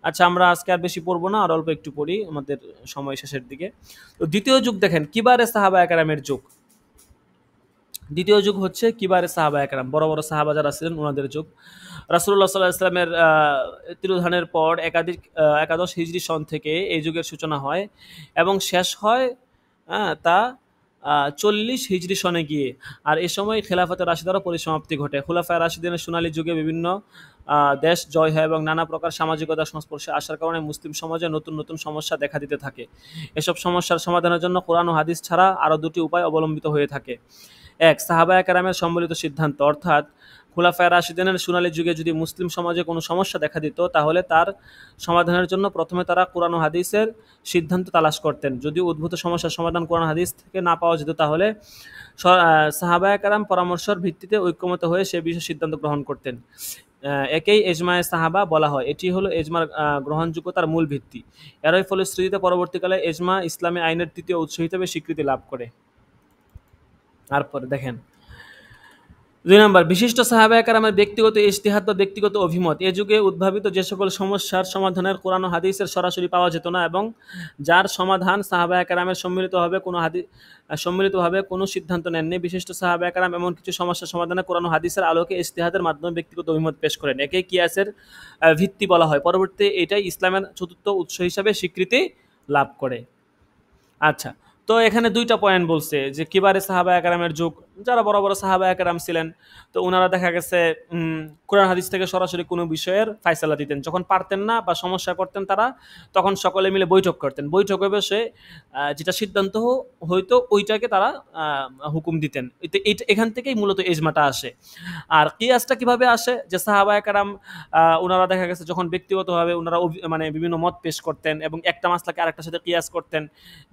আচ্ছা, আমরা আজকে আর বেশি পড়বো না, আর অল্প একটু পড়ি, আমাদের সময় শেষের দিকে। তো দ্বিতীয় যুগ দেখেন, কিবারে সাহাবা একরামের যুগ। দ্বিতীয় যুগ হচ্ছে কিবারে সাহাবা একরাম, বড় বড় সাহাবা যারা ছিলেন ওনাদের যুগ। রাসূলুল্লাহ সাল্লাল্লাহু আলাইহি ওয়াসাল্লামের তিরোধানের পর একাদশ হিজরি সন থেকে এই যুগের সূচনা হয় এবং শেষ হয় তা 40 হিজরি সনে গিয়ে। আর এ সময় খেলাফতে রাশিদারও পরিসমাপ্তি ঘটে। খুলাফায়ে রাশিদিনের সোনালী যুগে বিভিন্ন দেশ জয় হয় এবং নানা প্রকার সামাজিকতার সংস্পর্শে আসার কারণে মুসলিম সমাজে নতুন নতুন সমস্যা দেখা দিতে থাকে। এসব সমস্যার সমাধানের জন্য কোরআন ও হাদিস ছাড়া আরও দুটি উপায় অবলম্বিত হয়ে থাকে। এক, সাহাবায়ে কেরামের সম্মিলিত সিদ্ধান্ত, অর্থাৎ খুলাফায়ে রাশিদিনের সোনালী যুগে যদি মুসলিম সমাজে কোনো সমস্যা দেখা দিত তাহলে তার সমাধানের জন্য প্রথমে তারা কোরআন ও হাদিসের সিদ্ধান্ত তালাশ করতেন। যদি উদ্ভূত সমস্যার সমাধান কোরআন হাদিস থেকে না পাওয়া যেত তাহলে সাহাবায়ে কেরাম পরামর্শের ভিত্তিতে ঐক্যমত হয়ে সে বিষয়ে সিদ্ধান্ত গ্রহণ করতেন। একেই এজমায়ে সাহাবা বলা হয়। এটি হলো এজমার গ্রহণযোগ্যতার মূল ভিত্তি। এরই ফলশ্রুতিতে পরবর্তীকালে এজমা ইসলামী আইনের তৃতীয় উৎস হিসেবে স্বীকৃতি লাভ করে। তারপরে দেখেন 2 নম্বর, বিশিষ্ট সাহাবায়ে কেরামের ব্যক্তিগত ইজতিহাদ বা ব্যক্তিগত অভিমত। এ যুগে উদ্ভাবিত যে সকল সমস্যার সমাধানের কোরআন ও হাদিসের সরাসরি পাওয়া যেত না এবং যার সমাধান সাহাবায়ে কেরামের সম্মিলিতভাবে কোনো সিদ্ধান্ত নেননি, বিশিষ্ট সাহাবায়ে কেরাম এমন কিছু সমস্যার সমাধানে কোরআন ও হাদিসের আলোকে ইজতিহাদের মাধ্যমে ব্যক্তিগত অভিমত পেশ করেন। একে কিয়াসের ভিত্তি বলা হয়। পরবর্তীতে এটাই ইসলামের চতুর্থ উৎস হিসাবে স্বীকৃতি লাভ করে। আচ্ছা, তো এখানে 2টা পয়েন্ট বলছে যে কিবারে সাহাবায়ে কেরামের যুগ, যারা বড় বড় সাহাবায়ে কেরাম ছিলেন, তো ওনারা দেখা গেছে কোরআন হাদিস থেকে সরাসরি কোনো বিষয়ের ফায়সালা দিতেন। যখন পারতেন না বা সমস্যা করতেন তারা, তখন সকলে মিলে বৈঠক করতেন। বৈঠকে বসে যেটা সিদ্ধান্ত হইতো ওইটাকে তারা হুকুম দিতেন। এখান থেকেই মূলত ইজমাটা আসে। আর কিয়াসটা কিভাবে আসে, যে সাহাবায়ে কেরাম ওনারা দেখা গেছে যখন ব্যক্তিগতভাবে ওনারা মানে বিভিন্ন মত পেশ করতেন এবং একটা মাসলাকে আরেকটার সাথে কিয়াস করতেন,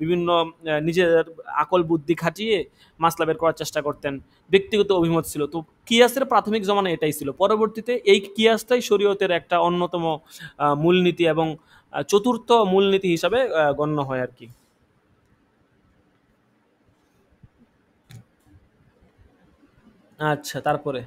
বিভিন্ন নিজের আকল বুদ্ধি খাটিয়ে মাসলা বের করার চেষ্টা করতেন। ব্যক্তিগত অভিমত ছিল। তো কিয়াসের প্রাথমিক জমানা এটাই ছিল। পরবর্তীতে এই কিয়াসটাই শরীয়তের একটা অন্যতম মূলনীতি এবং চতুর্থ মূলনীতি হিসাবে গণ্য হয় আর কি। আচ্ছা, তারপরে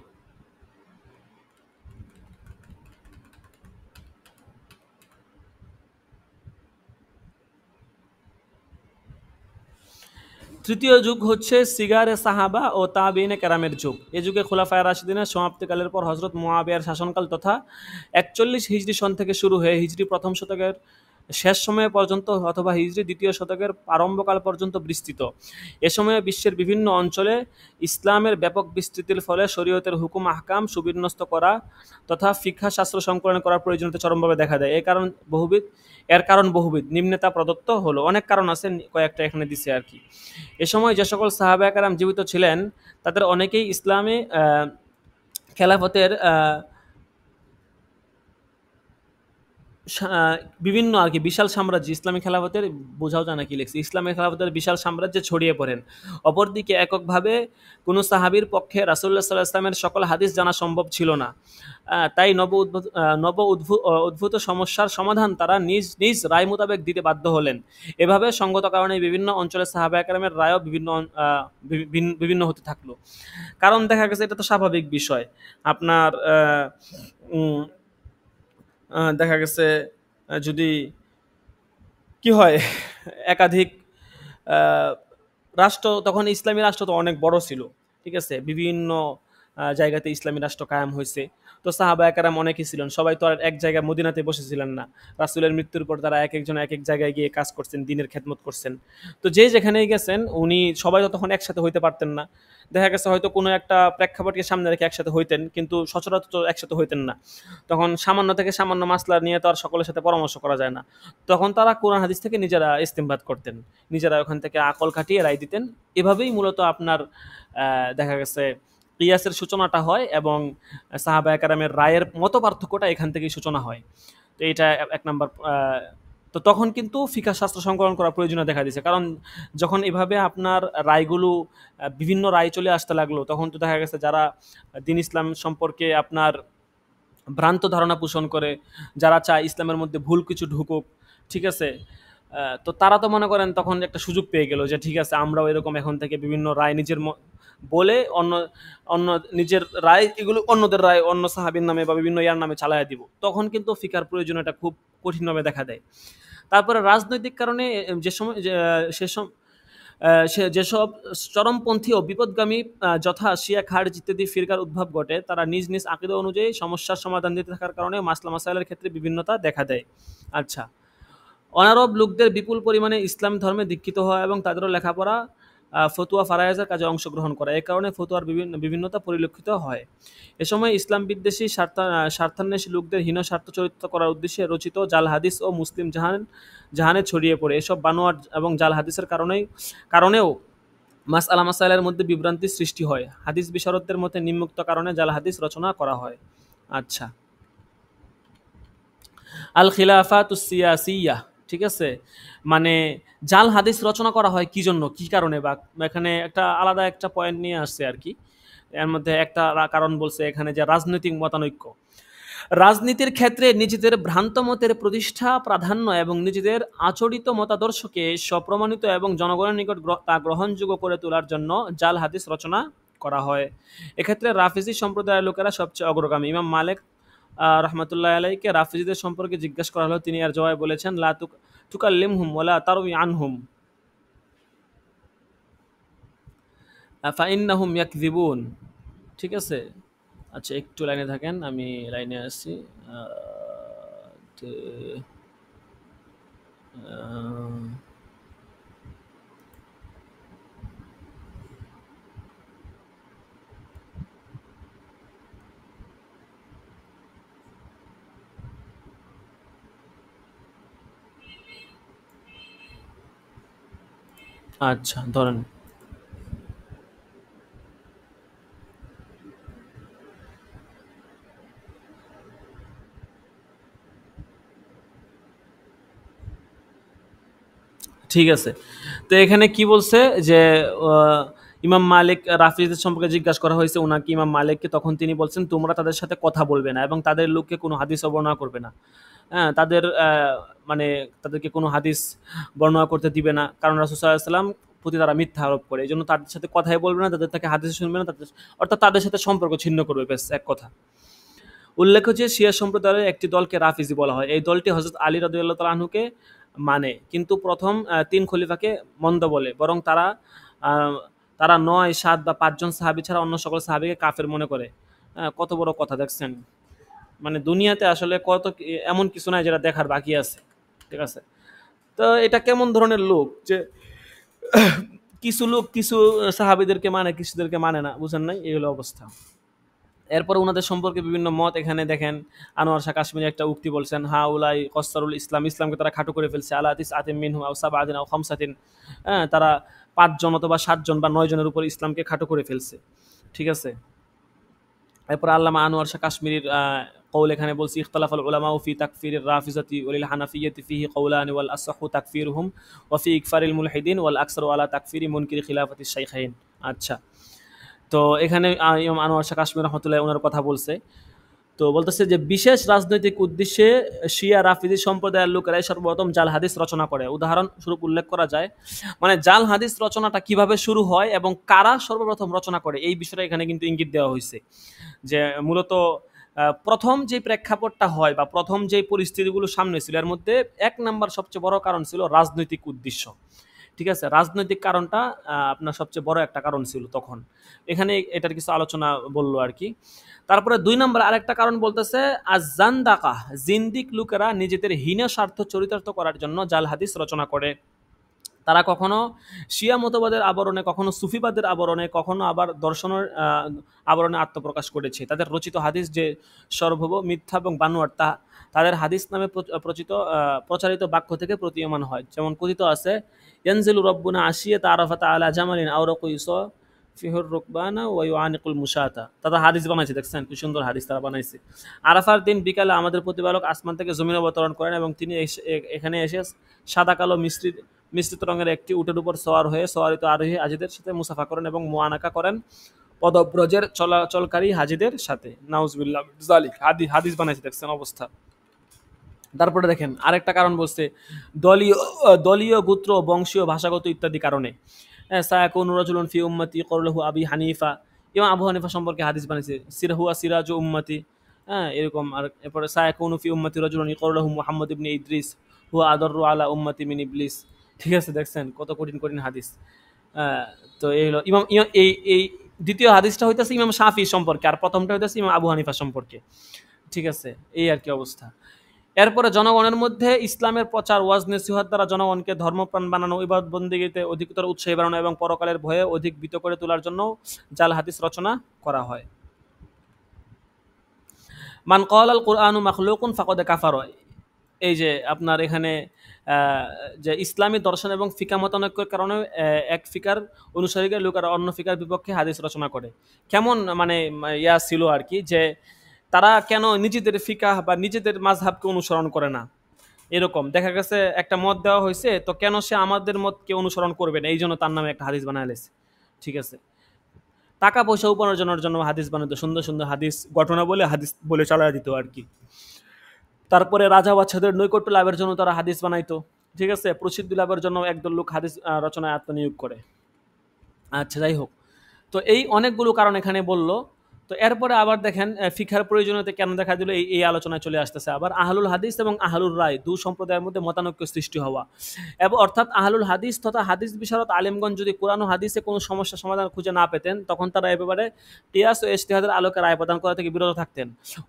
তৃতীয় যুগ হচ্ছে সিগারে সাহাবা ও তাবিনে কেরামের যুগ। এ যুগে খোলাফায়ে রাশিদিনের সমাপ্তিকালের পর হজরত মুয়াবিয়ার শাসনকাল তথা 41 হিজরি সন থেকে শুরু হয়ে হিজরি প্রথম শতকের শেষ সময় পর্যন্ত অথবা হিজরি দ্বিতীয় শতকের আরম্ভকাল পর্যন্ত বিস্তৃত। এ সময়ে বিশ্বের বিভিন্ন অঞ্চলে ইসলামের ব্যাপক বিস্তৃতির ফলে শরীয়তের হুকুম আহকাম সুবিন্যস্ত করা তথা ফিকহ শাস্ত্র সংকলন করার প্রয়োজনীয়তা চরমভাবে দেখা দেয়। এর কারণ বহুবিধ, নিম্নে তা প্রদত্ত হলো। অনেক কারণ আছে, কয়েকটা এখানে দিছে আর কি। এ সময় যে সকল সাহাবায়ে কেরাম জীবিত ছিলেন তাদের অনেকেই ইসলামে খেলাফতের বিভিন্ন আর কি বিশাল সাম্রাজ্য, ইসলামী খেলাফতের বোঝাও যায় না কি লিখছে, ইসলামী খেলাফতের বিশাল সাম্রাজ্যে ছড়িয়ে পড়েন। অপরদিকে এককভাবে কোনো সাহাবীর পক্ষে রাসূলুল্লাহ সাল্লাল্লাহু আলাইহি ওয়াসাল্লামের সকল হাদিস জানা সম্ভব ছিল না। তাই উদ্ভূত সমস্যার সমাধান তারা নিজ নিজ রায় মোতাবেক দিতে বাধ্য হলেন। এভাবে সঙ্গত কারণে বিভিন্ন অঞ্চলের সাহাবায়ে কেরামের রায়ও বিভিন্ন হতে থাকলো। কারণ দেখা গেছে এটা তো স্বাভাবিক বিষয়, আপনার দেখা গেছে যদি কি হয় একাধিক রাষ্ট্র, তখন ইসলামী রাষ্ট্র তো অনেক বড় ছিল, ঠিক আছে, বিভিন্ন জায়গাতে ইসলামী রাষ্ট্র কায়েম হয়েছে। তো সাহাবায়ে কেরাম অনেকেই ছিলেন, সবাই তো আর এক জায়গায় মদিনাতে বসেছিলেন না। রাসূলের মৃত্যুর পর তারা এক একজন এক এক জায়গায় গিয়ে কাজ করছেন, দ্বীনের খেদমত করছেন। তো যে যেখানেই গেছেন উনি সবাই তো তখন একসাথে হইতে পারতেন না। দেখা গেছে হয়তো কোনো একটা প্রেক্ষাপটকে সামনে রেখে একসাথে হইতেন, কিন্তু সচরাচর একসাথে হইতেন না। তখন সামান্য থেকে সামান্য মাসলা নিয়ে তো আর সকলের সাথে পরামর্শ করা যায় না। তখন তারা কোরআন হাদিস থেকে নিজেরা ইস্তেমবাদ করতেন, নিজেরা ওখান থেকে আকল খাটিয়ে রায় দিতেন। এভাবেই মূলত আপনার দেখা গেছে কিয়াসের সূচনাটা হয় এবং সাহাবায়ে কেরামের রায়ের মতপার্থক্যটা এখান থেকেই সূচনা হয়। তো এটা এক নাম্বার। তো তখন কিন্তু ফিকহ শাস্ত্র সংকলন করার প্রয়োজনীয়তা দেখা দিয়েছে, কারণ যখন এভাবে আপনার রায়গুলো বিভিন্ন রায় চলে আসতে লাগলো, তখন তো দেখা গেছে যারা দ্বীন ইসলাম সম্পর্কে আপনার ভ্রান্ত ধারণা পোষণ করে, যারা চায় ইসলামের মধ্যে ভুল কিছু ঢুকুক, ঠিক আছে, তো তারা তো মনে করেন তখন একটা সুযোগ পেয়ে গেল যে ঠিক আছে আমরাও এরকম এখন থেকে বিভিন্ন রায় নিজের বলে অন্য অন্য নিজের রায় এগুলো অন্যদের রায় অন্য সাহাবীর নামে বা বিভিন্ন ইয়ার নামে চালায়া দিব। তখন কিন্তু ফিকার প্রয়োজনীয়তা খুব কঠিনভাবে দেখা দেয়। তারপরে রাজনৈতিক কারণে সে যেসব চরমপন্থী ও বিপদগামী যথা শিয়া খারিজ ইত্যাদি ফিরকার উদ্ভব ঘটে, তারা নিজ নিজ আকীদা অনুযায়ী সমস্যার সমাধান দিতে থাকার কারণে মাসলা মাসাইলের ক্ষেত্রে বিভিন্নতা দেখা দেয়। আচ্ছা, অনারব লোকদের বিপুল পরিমাণে ইসলাম ধর্মে দীক্ষিত হওয়া এবং তাদেরও লেখাপড়া, ফতুয়া ফারায়েজের কাজে অংশগ্রহণ করা, এ কারণে ফতুয়ার বিভিন্নতা পরিলক্ষিত হয়। এ সময় ইসলাম বিদ্বেষী স্বার্থান্বেষী লোকদের হীন স্বার্থ চরিত্র করার উদ্দেশ্যে রচিত জাল হাদিস ও মুসলিম জাহানে ছড়িয়ে পড়ে। এসব বানোয়াট এবং জাল হাদিসের কারণেও মাসআলা মাসাইলের মধ্যে বিভ্রান্তির সৃষ্টি হয়। হাদিস বিশারদদের মতে নিম্নোক্ত কারণে জাল হাদিস রচনা করা হয়। আচ্ছা, আল খিলাফাতুস সিয়াসিয়া, ঠিক আছে, মানে জাল হাদিস রচনা করা হয় কি জন্য, কি কারণে, বা এখানে একটা আলাদা একটা পয়েন্ট নিয়ে আসছে আর কি। এর মধ্যে একটা কারণ বলছে এখানে যে রাজনৈতিক মতানৈক্য। রাজনীতির ক্ষেত্রে নিজেদের ভ্রান্ত মতের প্রতিষ্ঠা প্রাধান্য এবং নিজেদের আচরিত মতাদর্শকে স্বপ্রমাণিত এবং জনগণের নিকট তা গ্রহণযোগ্য করে তোলার জন্য জাল হাদিস রচনা করা হয়। এক্ষেত্রে রাফিজি সম্প্রদায়ের লোকেরা সবচেয়ে অগ্রগামী। ইমাম মালিক রহমতুল্লাহ আলাইকে রাফিজিদের সম্পর্কে জিজ্ঞাসা করা হলো, তিনি এর জবাবে বলেছেন, লা তুকাল্লিমহুম ওয়ালা তারউই আনহুম ফাইন্নাহুম ইয়াকযিবুন। ঠিক আছে, আচ্ছা একটু লাইনে থাকেন, আমি লাইনে আসছি। তে- আহ, আচ্ছা ধরেন, ঠিক আছে। তো এখানে কি বলছে যে আহ, ইমাম মালিক রাফিজিদের সম্পর্কে জিজ্ঞাসা করা হয়েছে ওনাকে, ইমাম মালিককে, তখন তিনি বলছেন, তোমরা তাদের সাথে কথা বলবে না এবং তাদের লোককে কোনো হাদিস বর্ণনা করবে না। হ্যাঁ, তাদের মানে তাদেরকে কোনো হাদিস বর্ণনা করতে দিবে না, কারণ রাসূল সাল্লাল্লাহু আলাইহি ওয়াসাল্লাম প্রতি তারা মিথ্যা আরোপ করে। এই জন্য তাদের সাথে কথাই বলবে না, তাদের থেকে হাদিস শুনবে না, তাদের অর্থাৎ তাদের সাথে সম্পর্ক ছিন্ন করবে, ব্যাস এক কথা। উল্লেখ্য যে শিয়া সম্প্রদায়ের একটি দলকে রাফিজি বলা হয়। এই দলটি হযরত আলী রাদিয়াল্লাহু তাআলা আনহুকে মানে, কিন্তু প্রথম ৩ খলিফাকে মন্দ বলে, বরং আহ, তারা ৯, ৭ বা ৫ জন সাহাবী ছাড়া অন্য সকল সাহাবীকে কাফের মনে করে। কত বড় কথা দেখছেন, মানে দুনিয়াতে আসলে এমন কিছু নাই যেটা দেখার বাকি আছে। ঠিক আছে, তো এটা কেমন ধরনের লোক যে কিছু লোক কিছু সাহাবীদেরকে মানে, কিছুদেরকে মানে না, বুঝেন নাই, এই হলো অবস্থা। এরপর ওনাদের সম্পর্কে বিভিন্ন মত, এখানে দেখেন আনোয়ার শাহ কাশ্মীরি একটা উক্তি বলছেন, হা উলাই কসরুল ইসলাম, ইসলামকে তারা খাটো করে ফেলছে, আলা তিস আতিম মিনহু আও সাবআতিন আও খামসাতিন, হ্যাঁ, তারা ৫ জন অথবা ৭ জন বা ৯ জনের উপর ইসলামকে খাটো করে ফেলছে। ঠিক আছে, এরপর আল্লামা আনোয়ার শাহ কাশ্মীরির কৌল এখানে বলছি, ইখতালাফাল উলামা ফি তাকফিরির রাফিজাতি ওয়ালিল হানাফিয়্যাতি ফিহি কওলানি ওয়াল আসাহু তাকফিরুহুম ওয়া ফি ইকফারিল মুলহিদিন ওয়াল আকসারু আলা তাকফিরি মুনকিরি খিলাফাতি শাইখাইন। আচ্ছা, তো এখানে ইমাম আনোয়ার শাহ কাশ্মীর রহমতুল্লাহ ওনার কথা বলছে। তো বলতেছে যে বিশেষ রাজনৈতিক উদ্দেশ্যে শিয়া রাফিজি সম্প্রদায়ের লোকেরাই সর্বপ্রথম জাল হাদিস রচনা করে। উদাহরণস্বরূপ উল্লেখ করা যায়, মানে জাল হাদিস রচনাটা কিভাবে শুরু হয় এবং কারা সর্বপ্রথম রচনা করে, এই বিষয়টা এখানে কিন্তু ইঙ্গিত দেওয়া হয়েছে। যে মূলত প্রথম যে প্রেক্ষাপটটা হয় বা প্রথম যে পরিস্থিতিগুলো সামনে ছিল, এর মধ্যে ১ নাম্বার সবচেয়ে বড় কারণ ছিল রাজনৈতিক উদ্দেশ্য। ঠিক আছে, রাজনৈতিক কারণটা আপনার সবচেয়ে বড় একটা কারণ ছিল তখন। এখানে এটার কিছু আলোচনা বললো আর কি। তারপরে ২ নম্বর আরেকটা কারণ বলতেছে, আজ-জান্দাকা, জিন্দিক লোকেরা নিজেদের হীন স্বার্থ চরিতার্থ করার জন্য জাল হাদিস রচনা করে। তারা কখনো শিয়া মতবাদের আবরণে, কখনো সুফিবাদের আবরণে, কখনো আবার দর্শনের আবরণে আত্মপ্রকাশ করেছে। তাদের রচিত হাদিস যে সর্বভ মিথ্যা এবং বানোয়াট, তা তাদের হাদিস নামে প্রচারিত বাক্য থেকে প্রতীয়মান হয়। যেমন কথিত আছে, ইয়ানজিলু রব্বুনা আশিয়াতা আরাফাতা আলা জামালিন আও রাকুইস ফিহুর রুকবানা ওয়া ইউআনিকুল মুশাতা। তারা হাদিস বানাইছে, দেখছেন কি সুন্দর হাদিস তারা বানাইছে। আরাফার দিন বিকালে আমাদের প্রতিপালক আসমান থেকে জমিনে অবতরণ করেন এবং তিনি এখানে এসে সাদা কালো মিশ্রিত রঙের একটি উটের উপর সওয়ার হয়ে সওয়ারিত আরোহী হাজিদের সাথে মুসাফা করেন এবং মুআনাকা করেন পদব্রজের চলাচলকারী হাজিদের সাথে। নাউজুবিল্লাহ জালিক, হাদিস বানাইছে, দেখছেন অবস্থা। তারপরে দেখেন আরেকটা কারণ বলছে, দলীয় গোত্র, বংশীয়, ভাষাগত ইত্যাদি কারণে। সায়াকুন রাজুলুন ফি উম্মতি ক্বালহু আবি হানিফা, ইমাম আবু হানিফা সম্পর্কে হাদিস বানাইছে, সিরহুয়া সিরাজু উম্মতি, হ্যাঁ এরকম। আর এরপরে সায়াকুন ফি উম্মতি রাজুলুন ক্বালহু মুহাম্মদ ইবনে ইদ্রিস হুয়া আদাররু আলা উম্মতি মিন ইবলিস। ঠিক আছে, দেখছেন কত কঠিন কঠিন হাদিস। আহ, তো এই হলো ইমাম এই দ্বিতীয় হাদিসটা হইতেছে ইমাম শাফি সম্পর্কে, আর প্রথমটা হইতেছে ইমাম আবু হানিফা সম্পর্কে। ঠিক আছে, এই আর কি অবস্থা। এরপরে জনগণের মধ্যে ইসলামের প্রচার, ওয়াজ নসিহত দ্বারা জনগণকে ধর্মপ্রাণ বানানো, ইবাদত বন্দেগীতে অধিকতর উৎসাহী বানানো এবং পরকালের ভয়ে অধিক ভীত করে তোলার জন্য জাল হাদিস রচনা করা হয়। মান ক্বালা আল কুরআনু মাখলুকুন ফাকাদ কাফারা, এই যে আপনার এখানে যে ইসলামী দর্শন এবং ফিকা মতানৈক্যের কারণে এক ফিকার অনুসারীকে লোকেরা অন্য ফিকার বিপক্ষে হাদিস রচনা করে। কেমন মানে ইয়া ছিল আর কি, যে তারা কেন নিজেদের ফিকাহ বা নিজেদের মাযহাবকে অনুসরণ করে না, এরকম দেখা গেছে একটা মত দেওয়া হয়েছে, তো কেন সে আমাদের মতকে অনুসরণ করবে না, এই জন্য তার নামে একটা হাদিস বানায় লেছে। ঠিক আছে, টাকা পয়সা উপার্জনের জন্য হাদিস বানাতো, সুন্দর সুন্দর হাদিস ঘটনা বলে হাদিস বলে চালায় দিত আর কি। তারপরে রাজা বাচ্চাদের নৈকট্য লাভের জন্য তারা হাদিস বানাইতো। ঠিক আছে, প্রসিদ্ধি লাভের জন্য একদল লোক হাদিস রচনায় আত্মনিয়োগ করে। আচ্ছা, যাই হোক, তো এই অনেকগুলো কারণ এখানে বললো। তো এরপরে আবার দেখেন ফিকহার প্রয়োজনীয়তা কেন দেখা দিল, এই আলোচনায় চলে আসতেছে আবার আহলুল হাদিস এবং আহলুর রায় দু সম্প্রদায়ের মধ্যে মতানৈক্য সৃষ্টি হওয়া। এবং অর্থাৎ আহলুল হাদিস তথা হাদিস বিশারদ আলেমগণ যদি কোরআন ও হাদিসে কোনো সমস্যার সমাধান খুঁজে না পেতেন, তখন তারা এ ব্যাপারে কিয়াস ও ইজতিহাদের আলোকে রায় প্রদান করা থেকে বিরত থাকতেন।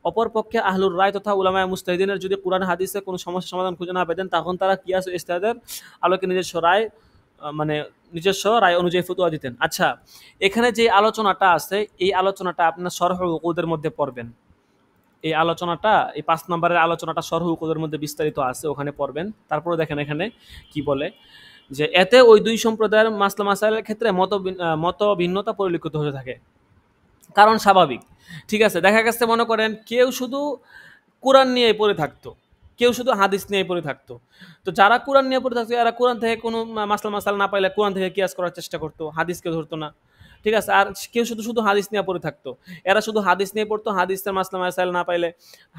অপরপক্ষে আহলুর রায় তথা উলামায়ে মুজতাহিদিনের যদি কোরআন হাদিসে কোনো সমস্যার সমাধান খুঁজে না পেতেন, তখন তারা কিয়াস ও ইজতিহাদের আলোকে নিজস্ব রায় মানে নিজস্ব রায় অনুযায়ী ফতোয়া দিতেন। আচ্ছা, এখানে যে আলোচনাটা আছে, এই আলোচনাটা আপনার শরহ উকুদের মধ্যে পড়বেন। এই আলোচনাটা, এই 5 নম্বরের আলোচনাটা শরহ উকুদের মধ্যে বিস্তারিত আছে, ওখানে পড়বেন। তারপরে দেখেন এখানে কি বলে, যে এতে ওই দুই সম্প্রদায়ের মাসলা মাসাইলের ক্ষেত্রে মত ভিন্নতা পরিলক্ষিত হতে থাকে। কারণ স্বাভাবিক। ঠিক আছে, দেখা গেছে মনে করেন কেউ শুধু কোরআন নিয়ে পড়ে থাকতো, কেউ শুধু হাদিস নিয়ে পড়ে থাকতো। তো যারা কোরআন নিয়ে পড়ে থাকতো, এরা কোরআন থেকে কোনো মাসাল না পাইলে কোরআন থেকে কিয়াস করার চেষ্টা করতো, হাদিসকে ধরতো না। ঠিক আছে, আর কেউ শুধু শুধু হাদিস নিয়ে পড়ে থাকতো, এরা শুধু হাদিস নিয়ে পড়তো, হাদিসের মাসাল না পাইলে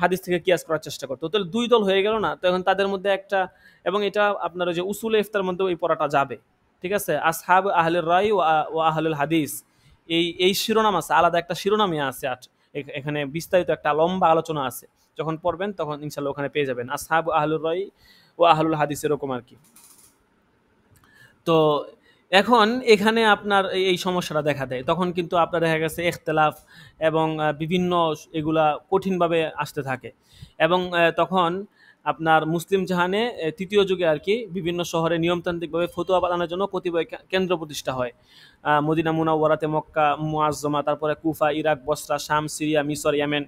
হাদিস থেকে কিয়াস করার চেষ্টা করতো। তাহলে দুই দল হয়ে গেল না? তো এখন তাদের মধ্যে একটা, এবং এটা আপনার ওই যে উসুল ইফতার মধ্যে ওই পড়াটা যাবে। ঠিক আছে, আসহাব আহলের রাই ও আহলুল হাদিস, এই শিরোনাম আছে, আলাদা একটা শিরোনামই আছে। এখানে বিস্তারিত একটা লম্বা আলোচনা আছে, যখন পড়বেন তখন ইনশাল্লাহ ওখানে পেয়ে যাবেন আসহাব আহলুর রাই ও আহলুল হাদিস, এরকম আর কি। তো এখন এখানে আপনার এই সমস্যাটা দেখা দেয়, তখন কিন্তু আপনার দেখা গেছে ইখতিলাফ এবং বিভিন্ন এগুলা কঠিনভাবে আসতে থাকে। এবং তখন আপনার মুসলিম জাহানে তৃতীয় যুগে আর কি বিভিন্ন শহরে নিয়মতান্ত্রিকভাবে ফতোয়া পালনের জন্য কতিপয় কেন্দ্র প্রতিষ্ঠা হয়। মদিনা মুনাওয়ারাতে, মক্কা মুআজ্জমা, তারপরে কুফা, ইরাক, বসরা, শাম, সিরিয়া, মিসর, ইয়েমেন,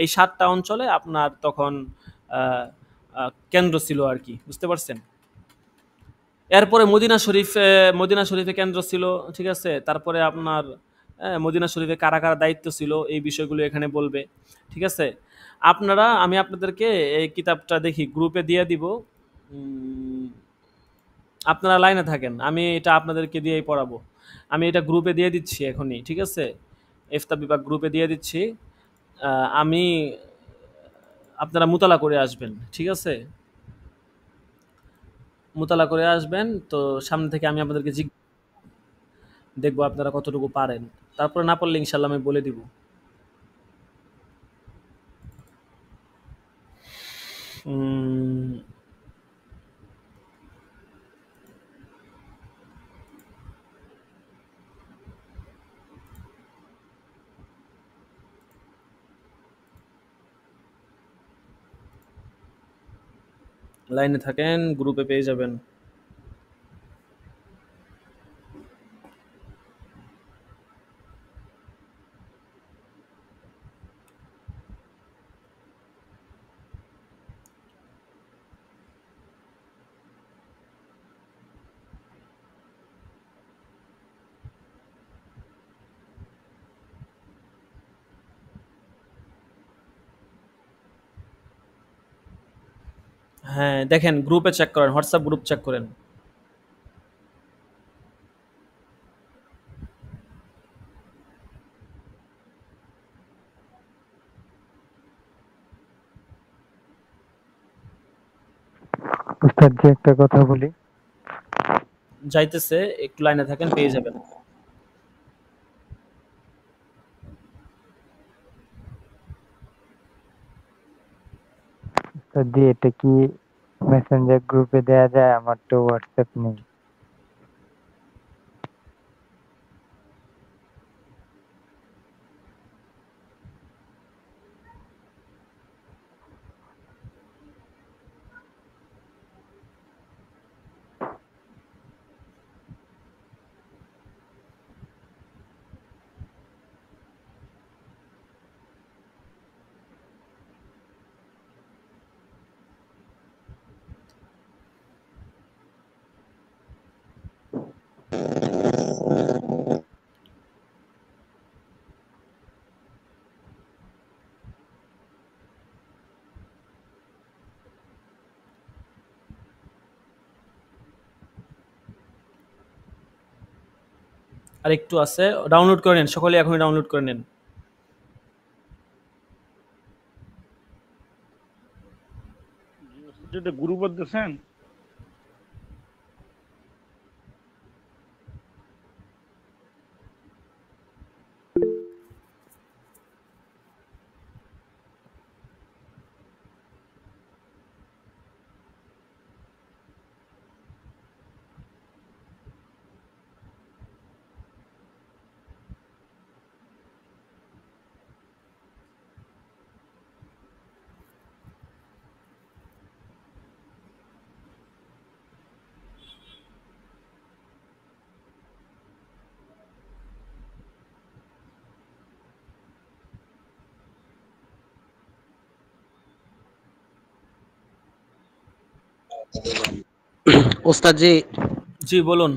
এই 7টা অঞ্চলে আপনার তখন কেন্দ্র ছিল আর কি, বুঝতে পারছেন। এরপরে মদিনা শরীফে কেন্দ্র ছিল। ঠিক আছে, তারপরে আপনার মদিনা শরীফে কারা কারা দায়িত্ব ছিল, এই বিষয়গুলো এখানে বলবে। ঠিক আছে, আমি আপনাদেরকে এই কিতাবটা দেখি গ্রুপে দিয়ে দিব, আপনারা লাইনে থাকেন, আমি এটা আপনাদেরকে দিয়েই পড়াবো। আমি এটা গ্রুপে দিয়ে দিচ্ছি এখনই। ঠিক আছে, ইফতা বিভাগ গ্রুপে দিয়ে দিচ্ছি। আমি আপনারা মুতালা করে আসবেন। ঠিক আছে, মুতালা করে আসবেন। তো সামনে থেকে আমি আপনাদেরকে দেখবো আপনারা কতটুকু পারেন, তারপরে না পারলে ইনশাল্লাহ আমি বলে দিব। লাইনে থাকেন, গ্রুপে পেয়ে যাবেন। হ্যাঁ, দেখেন গ্রুপে চেক করেন, হোয়াটসঅ্যাপ গ্রুপ চেক করেন। উস্তাদ জি, একটা কথা বলি। যাইতেছে, একটু লাইনে থাকেন, পেয়ে যাবেন। উস্তাদ জি, এটা কি মেসেঞ্জার গ্রুপে দেয়া যায়? আমার তো হোয়াটসঅ্যাপ নেই। আর একটু আছে, ডাউনলোড করে নেন সকলে, এখনই ডাউনলোড করে নেন। যেটা গ্রুপে দিয়েছেন ওস্তাদ জি, জি বলুন।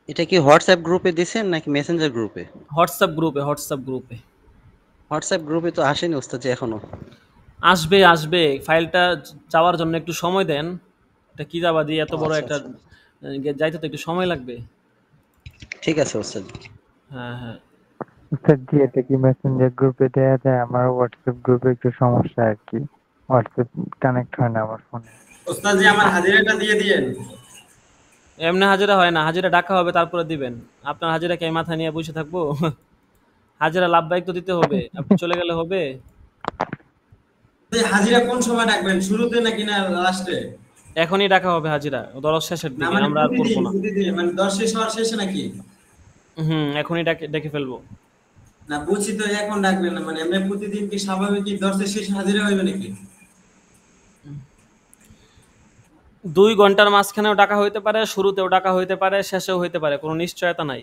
এটা কি হোয়াটসঅ্যাপ গ্রুপে দিছেন নাকি মেসেঞ্জার গ্রুপে? হোয়াটসঅ্যাপ গ্রুপে, হোয়াটসঅ্যাপ গ্রুপে। হোয়াটসঅ্যাপ গ্রুপে তো আসেনি ওস্তাদ জি এখনো। আসবে আসবে, ফাইলটা যাওয়ার জন্য একটু সময় দেন। এটা কি যাবা দিয়ে এত ও বড় আচ্ছা একটা আচ্ছা, যাইতে তো একটু সময় লাগবে। ঠিক আছে ওস্তাদ। হ্যাঁ হ্যাঁ। স্যার জি, এটা কি মেসেঞ্জার গ্রুপে দেয়া যায়? আমার হোয়াটসঅ্যাপ গ্রুপে একটু সমস্যা আর কি, হোয়াটসঅ্যাপ কানেক্ট হয় না আমার ফোনে। ওস্তাদ জি আমার হাজিরাটা দিয়ে দিয়েন। এমনি হাজিরা হয় না, হাজিরা ডাকা হবে তারপরে দিবেন। আপনার হাজিরা কে মাথা নিয়ে বসে থাকবো? হাজিরা লাভবাহিক তো দিতে হবে, আপনি চলে গেলে হবে? হাজিরা কোন সময় ডাকবেন, শুরুতে নাকি না লাস্টে? এখনই ডাকা হবে হাজিরা, দরজ শেষের না দিকে, মানে আমরা আর করবো প্রতিদিন না। প্রতিদিন মানে 10 শেষ হওয়ার শেষে নাকি? এখনই ডেকে ফেলবো। না বুঝছি তো, এখন ডাকবেন না মানে এমনি প্রতিদিন কি স্বাভাবিক কি 10 এর শেষে হাজিরা হইবে নাকি? 2 ঘন্টার মাঝখানেও ডাকা হইতে পারে, শুরুতেও ডাকা হইতে পারে, শেষেও হইতে পারে, কোনো নিশ্চয়তা নাই।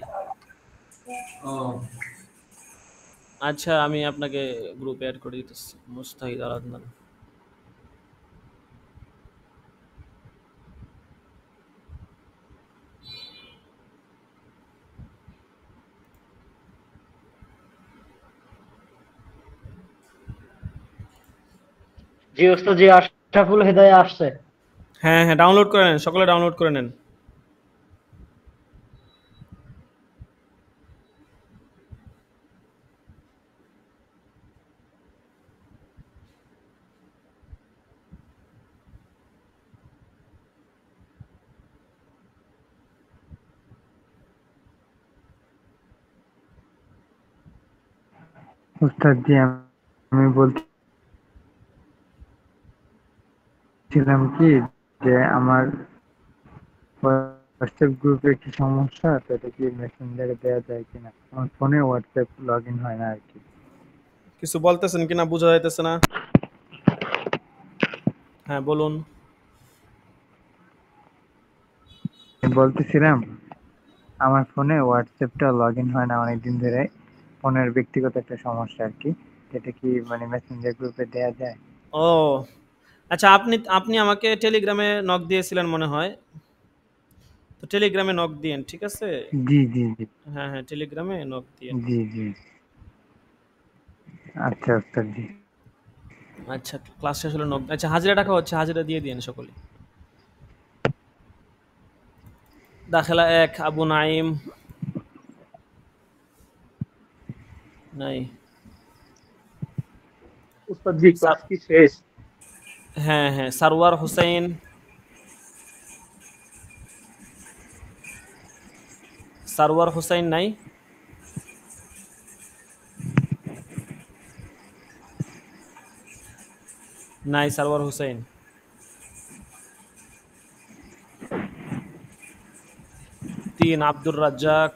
ও আচ্ছা, আমি আপনাকে গ্রুপে অ্যাড করে দিতেছি, মুস্তাহিদ আল আদনান। জি ওস্তাদ জি, আশরাফুল হেদায়া আসছে। হ্যাঁ হ্যাঁ, ডাউনলোড করে নেন, সকলে ডাউনলোড করে নেন। উস্তাদ জি, আমি বলছিলাম কি যে আমার হোয়াটসঅ্যাপ গ্রুপে কি সমস্যা, তো এটা কি মেসেঞ্জারে দেওয়া যায় কিনা? আমার ফোনে হোয়াটসঅ্যাপ লগ ইন হয় না আর কি। কিছু বলতেছেন কিনা বোঝা যাইতেছে না। হ্যাঁ বলুন। আমি বলতেছিলাম আমার ফোনে হোয়াটসঅ্যাপটা লগ ইন হয় না অনেকদিন ধরে, ফোনের ব্যক্তিগত একটা সমস্যা আর কি। এটা কি মানে মেসেঞ্জার গ্রুপে দেওয়া যায়? ও আচ্ছা, আপনি আপনি আমাকে টেলিগ্রামে নক দিয়েছিলেন মনে হয়, তো টেলিগ্রামে নক দিয়েন, ঠিক আছে? জি জি জি। হ্যাঁ হ্যাঁ, টেলিগ্রামে নক দিয়েন। জি জি। আচ্ছা উস্তাদ জি। আচ্ছা, ক্লাস শেষ হলে নক। আচ্ছা, হাজিরা টাকা হচ্ছে, হাজিরা দিয়ে দিয়েন সকলে। দাখেলা 1 আবু নাইম নাই। ওস্তাদ জি ক্লাস কি শেষ? হ্যাঁ হ্যাঁ, সারওয়ার হোসেন, সারওয়ার হোসেন নাই। নাই সারওয়ার হোসেন। 3 আব্দুর রাজ্জাক।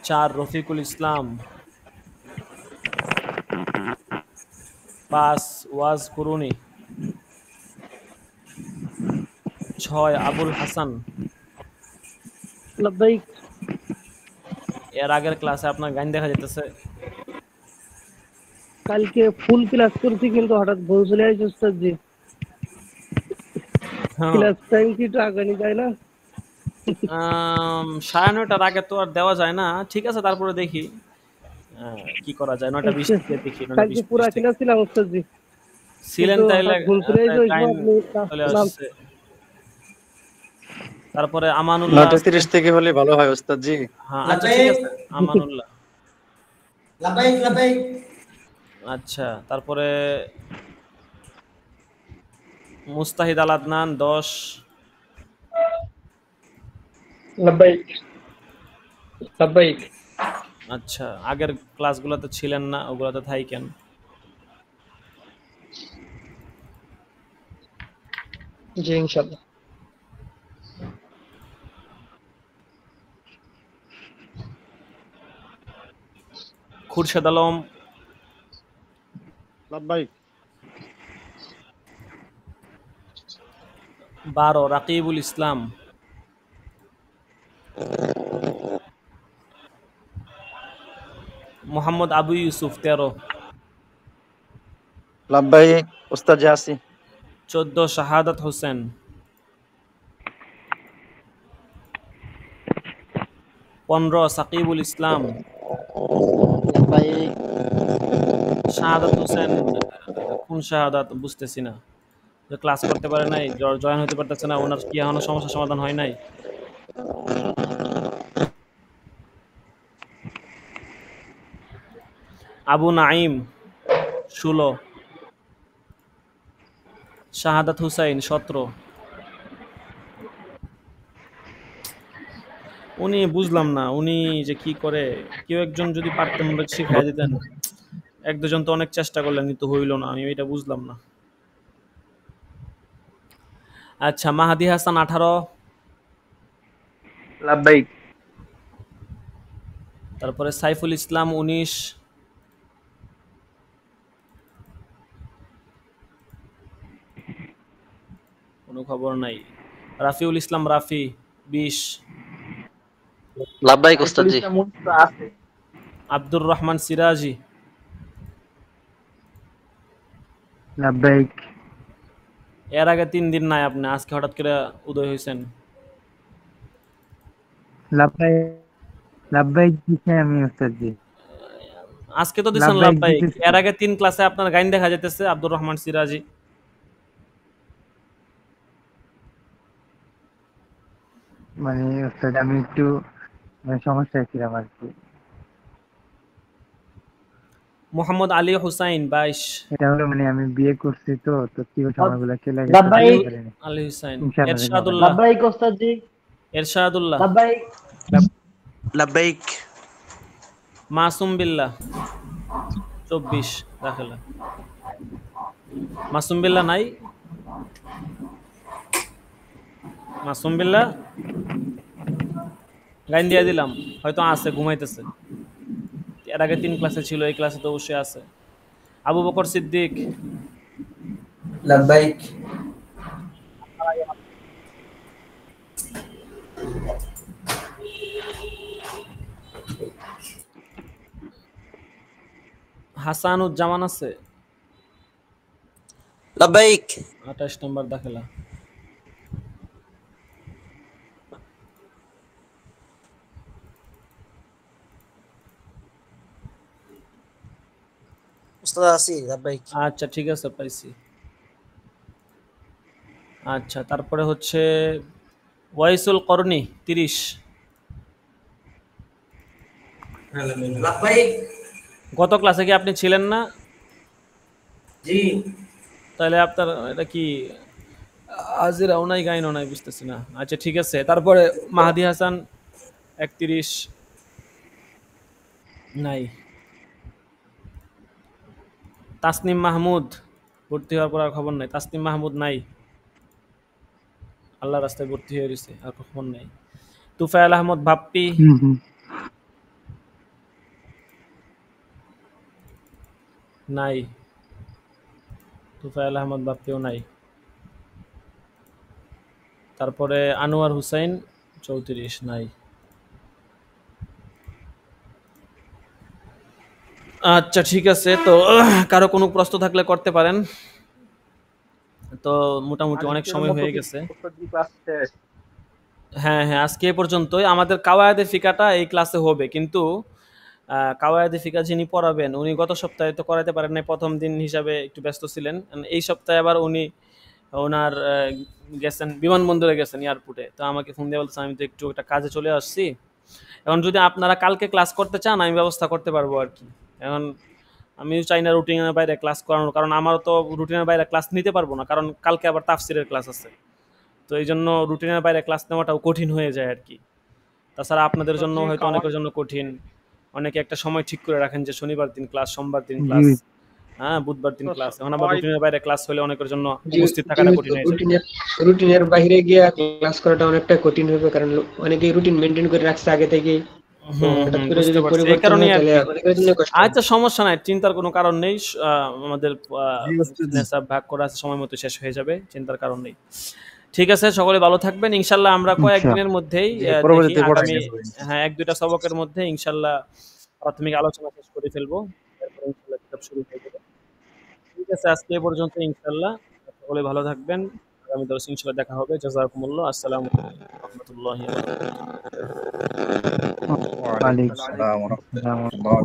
4 রফিকুল ইসলাম। 5 ওয়াজ কুরুনি। 6 আবুল হাসান। লাব্বাইক। এর আগের ক্লাসে আপনার গান দেখা যেতেছে। কালকে ফুল ক্লাস করছি কিন্তু হঠাৎ ভুল চলে আসছে ওস্তাদ জি। হ্যাঁ। ক্লাস টাইম কি একটু আগানি যায় না? 9:30টার আগে তো আর দেওয়া যায় না। ঠিক আছে, তারপরে দেখি কি করা যায়। 9:20 আচ্ছা, থেকে দেখি, 9:20 কালকে পুরা 30 থেকে ক্লাস ছিলাম ওস্তাদজি, ছিলেন কিন্তু তাইলে। হঠাৎ ঘুম ফিরে এসে ওই টাইম সময় আপনি চলে নাম। আসছে। তারপরে আমানুল্লাহ আছে। 9:30 থেকে হলে ভালো হয় ওস্তাদজি। হ্যাঁ, আচ্ছা ঠিক লাব্বাইক আছে, আমানুল্লাহ। লাব্বাইক লাব্বাইক। আচ্ছা, তারপরে মুস্তাহিদ আল আদনান 10। লাব্বাইক লাব্বাইক। আচ্ছা, আগের ক্লাসগুলোতে ছিলেন না, ওগুলোতে থাকেন। জি ইনশাআল্লাহ। খুরশেদ আলম লাভবাহিক 12। রাকিবুল ইসলাম 13। মোহাম্মদ আবু ইউসুফ 13। লাভবাহিক ওস্তাদজি আসি। 14 শাহাদাত হোসেন। 15 সাকিবুল ইসলাম। লাব্বাইক। শাহাদাত হোসেন কোন শাহাদাত বুঝতেছি না, যে ক্লাস করতে পারে নাই, জয়েন হতে পারতেছে না, ওনার কি এখনো সমস্যা সমাধান হয় নাই? আবু নাইম 16। শাহাদাত হুসাইন 17। উনি বুঝলাম না উনি যে কি করে। কেউ একজন যদি পারতেন ওনাকে শিখাই দিতেন। এক দুজন তো অনেক চেষ্টা করলেন কিন্তু হইল না, আমি এটা বুঝলাম না। আচ্ছা, মাহাদি হাসান 18। লাব্বাইক। তারপরে সাইফুল ইসলাম 19। কোনো খবর নাই। রাফিউল ইসলাম রাফি 20। লাব্বাইক ওস্তাদজি। আছে। আব্দুর রহমান সিরাজি। লাব্বাইক এর আগে 3 দিন নাই আপনি, আজকে হঠাৎ করে উদয় হয়েছেন। লাব্বাইক লাব্বাইক দিছে আমি ওস্তাদজি। আজকে তো দিছেন লাব্বাইক লাভবাহিক। দিতেছি। এর আগে 3 ক্লাসে আপনার গাইন দেখা যাইতেছে আব্দুর রহমান সিরাজি। মানে ওস্তাদ আমি একটু সমস্যায় ছিলাম আর কি। মোহাম্মদ আলী হুসাইন 22। এটা হলো মানে আমি বিয়ে করছি তো তো কি সময়গুলো চলে গেছে লাব্বাইক। বুঝতে পারিনি। আলী হুসাইন। ইনশাআল্লাহ দেখবো। এরশাদুল্লাহ। লাব্বাইক ওস্তাদজি। এরশাদুল্লাহ। লাব্বাইক। লাব্বাইক। মাসুম বিল্লাহ 24 দাখেলা। মাসুম বিল্লাহ নাই? মাসুম বিল্লাহ গাইন দিয়ে দিলাম, হয়তো আছে, ঘুমাইতেছে। এর আগে 3 ক্লাসে ছিল, এই ক্লাসে তো অবশ্যই আছে। আবু বকর সিদ্দিক। লাব্বাইক হাসানুজ্জামান আছে লাব্বাইক। 28 নম্বর দাখেলা। ওস্তাদ আসি লাব্বাইক। আচ্ছা ঠিক আছে, পাইছি। আচ্ছা, তারপরে হচ্ছে ওয়াইসুল করনি 30। লাব্বাইক। গত ক্লাসে কি আপনি ছিলেন না? জি তাহলে আপনার এটা কি আজিরাও নাই গাইনও নাই, বুঝতেছি না। আচ্ছা ঠিক আছে, তারপরে মাহাদি হাসান 31 নাই। তাসনিম মাহমুদ ভর্তি হওয়ার পর আর খবর নাই। তাসনিম মাহমুদ নাই, আল্লাহ রাস্তায় ভর্তি হয়ে রয়েছে, আর খবর নাই। তুফাইল আহমদ বাপ্পি নাই। তুফাইল আহমদ বাপ্পিও নাই। তারপরে আনোয়ার হুসাইন 34 নাই। আচ্ছা ঠিক আছে, তো কারো কোনো প্রশ্ন থাকলে করতে পারেন। তো মোটামুটি অনেক আজকের সময় মতো হয়ে কি গেছে। ওস্তাদ জি ক্লাস শেষ? হ্যাঁ হ্যাঁ, আজকে এ পর্যন্তই। আমাদের কাওয়ায়েদে ফিকাটা এই ক্লাসে হবে, কিন্তু কাওয়ায়েদে ফিকা যিনি পড়াবেন উনি গত সপ্তাহে তো করাতে পারেন নাই, প্রথম দিন হিসাবে একটু ব্যস্ত ছিলেন। এই সপ্তাহে আবার উনি ওনার গেছেন বিমানবন্দরে, গেছেন এয়ারপোর্টে। তো আমাকে ফোন দিয়ে বলছেন আমি তো একটু একটা কাজে চলে আসছি। এখন যদি আপনারা কালকে ক্লাস করতে চান আমি ব্যবস্থা করতে পারবো আর কি। এখন আমিও চাই না রুটিনের বাইরে ক্লাস করানোর, কারণ আমারও তো রুটিনের বাইরে ক্লাস নিতে পারবো না, কারণ কালকে আবার তাফসিরের ক্লাস আছে। তো এই জন্য রুটিনের বাইরে ক্লাস নেওয়াটাও কঠিন হয়ে যায় আর কি। তাছাড়া আপনাদের ওস্তাদ জন্য জি হয়তো খাওয়া অনেকের জন্য কঠিন। অনেকে একটা সময় ঠিক করে রাখেন যে শনিবার দিন ক্লাস, সোমবার দিন জি ক্লাস, হ্যাঁ বুধবার দিন তো ক্লাস। এখন আবার খাওয়াই রুটিনের বাইরে ক্লাস হলে অনেকের জন্য জি উপস্থিত জি থাকাটা কঠিন হয়ে যায়। রুটিনের বাইরে গিয়ে ক্লাস করাটা অনেকটা কঠিন হবে, কারণ অনেকেই রুটিন মেনটেন করে রাখছে আগে থেকে। তো হুম হঠাৎ হুম, করে বুঝতে যদি পারছি, এই পরিবর্তন কারণেই হয় আর তাহলে কি। অনেকের জন্য কষ্ট হবে। আচ্ছা সমস্যা নাই, চিন্তার কোনো কারণ নেই। আমাদের জি ওস্তাদ জি। নেশা ভাগ করা আছে, সময় মতো শেষ হয়ে যাবে, চিন্তার কারণ নেই। ঠিক আছে, সকলে ভালো থাকবেন। ইনশাল্লাহ আমরা ইনশাআল্লাহ। কয়েকদিনের মধ্যেই জি দেখি পরবর্তীতে পড়াই আগামী যাবে। হ্যাঁ 1-2টা সবকের মধ্যে ইনশাল্লাহ প্রাথমিক আলোচনা শেষ করে ফেলবো। এরপর ইনশাল্লাহ কিতাব শুরু হয়ে যাবে। ঠিক আছে, আজকে এ পর্যন্ত ইনশাল্লাহ। সকলে ভালো থাকবেন। আগামী দর্শন ইনশাল্লাহ দেখা হবে। জাযাকুমুল্লাহ। আসসালামু আলাইকুম ওয়া রাহমাতুল্লাহি ওয়া বারাকাতুহু। ওয়া আলাইকুম ওয়ালাইকুম আসসালাম ওয়া আসসালাম। রাহমাতুল্লাহ।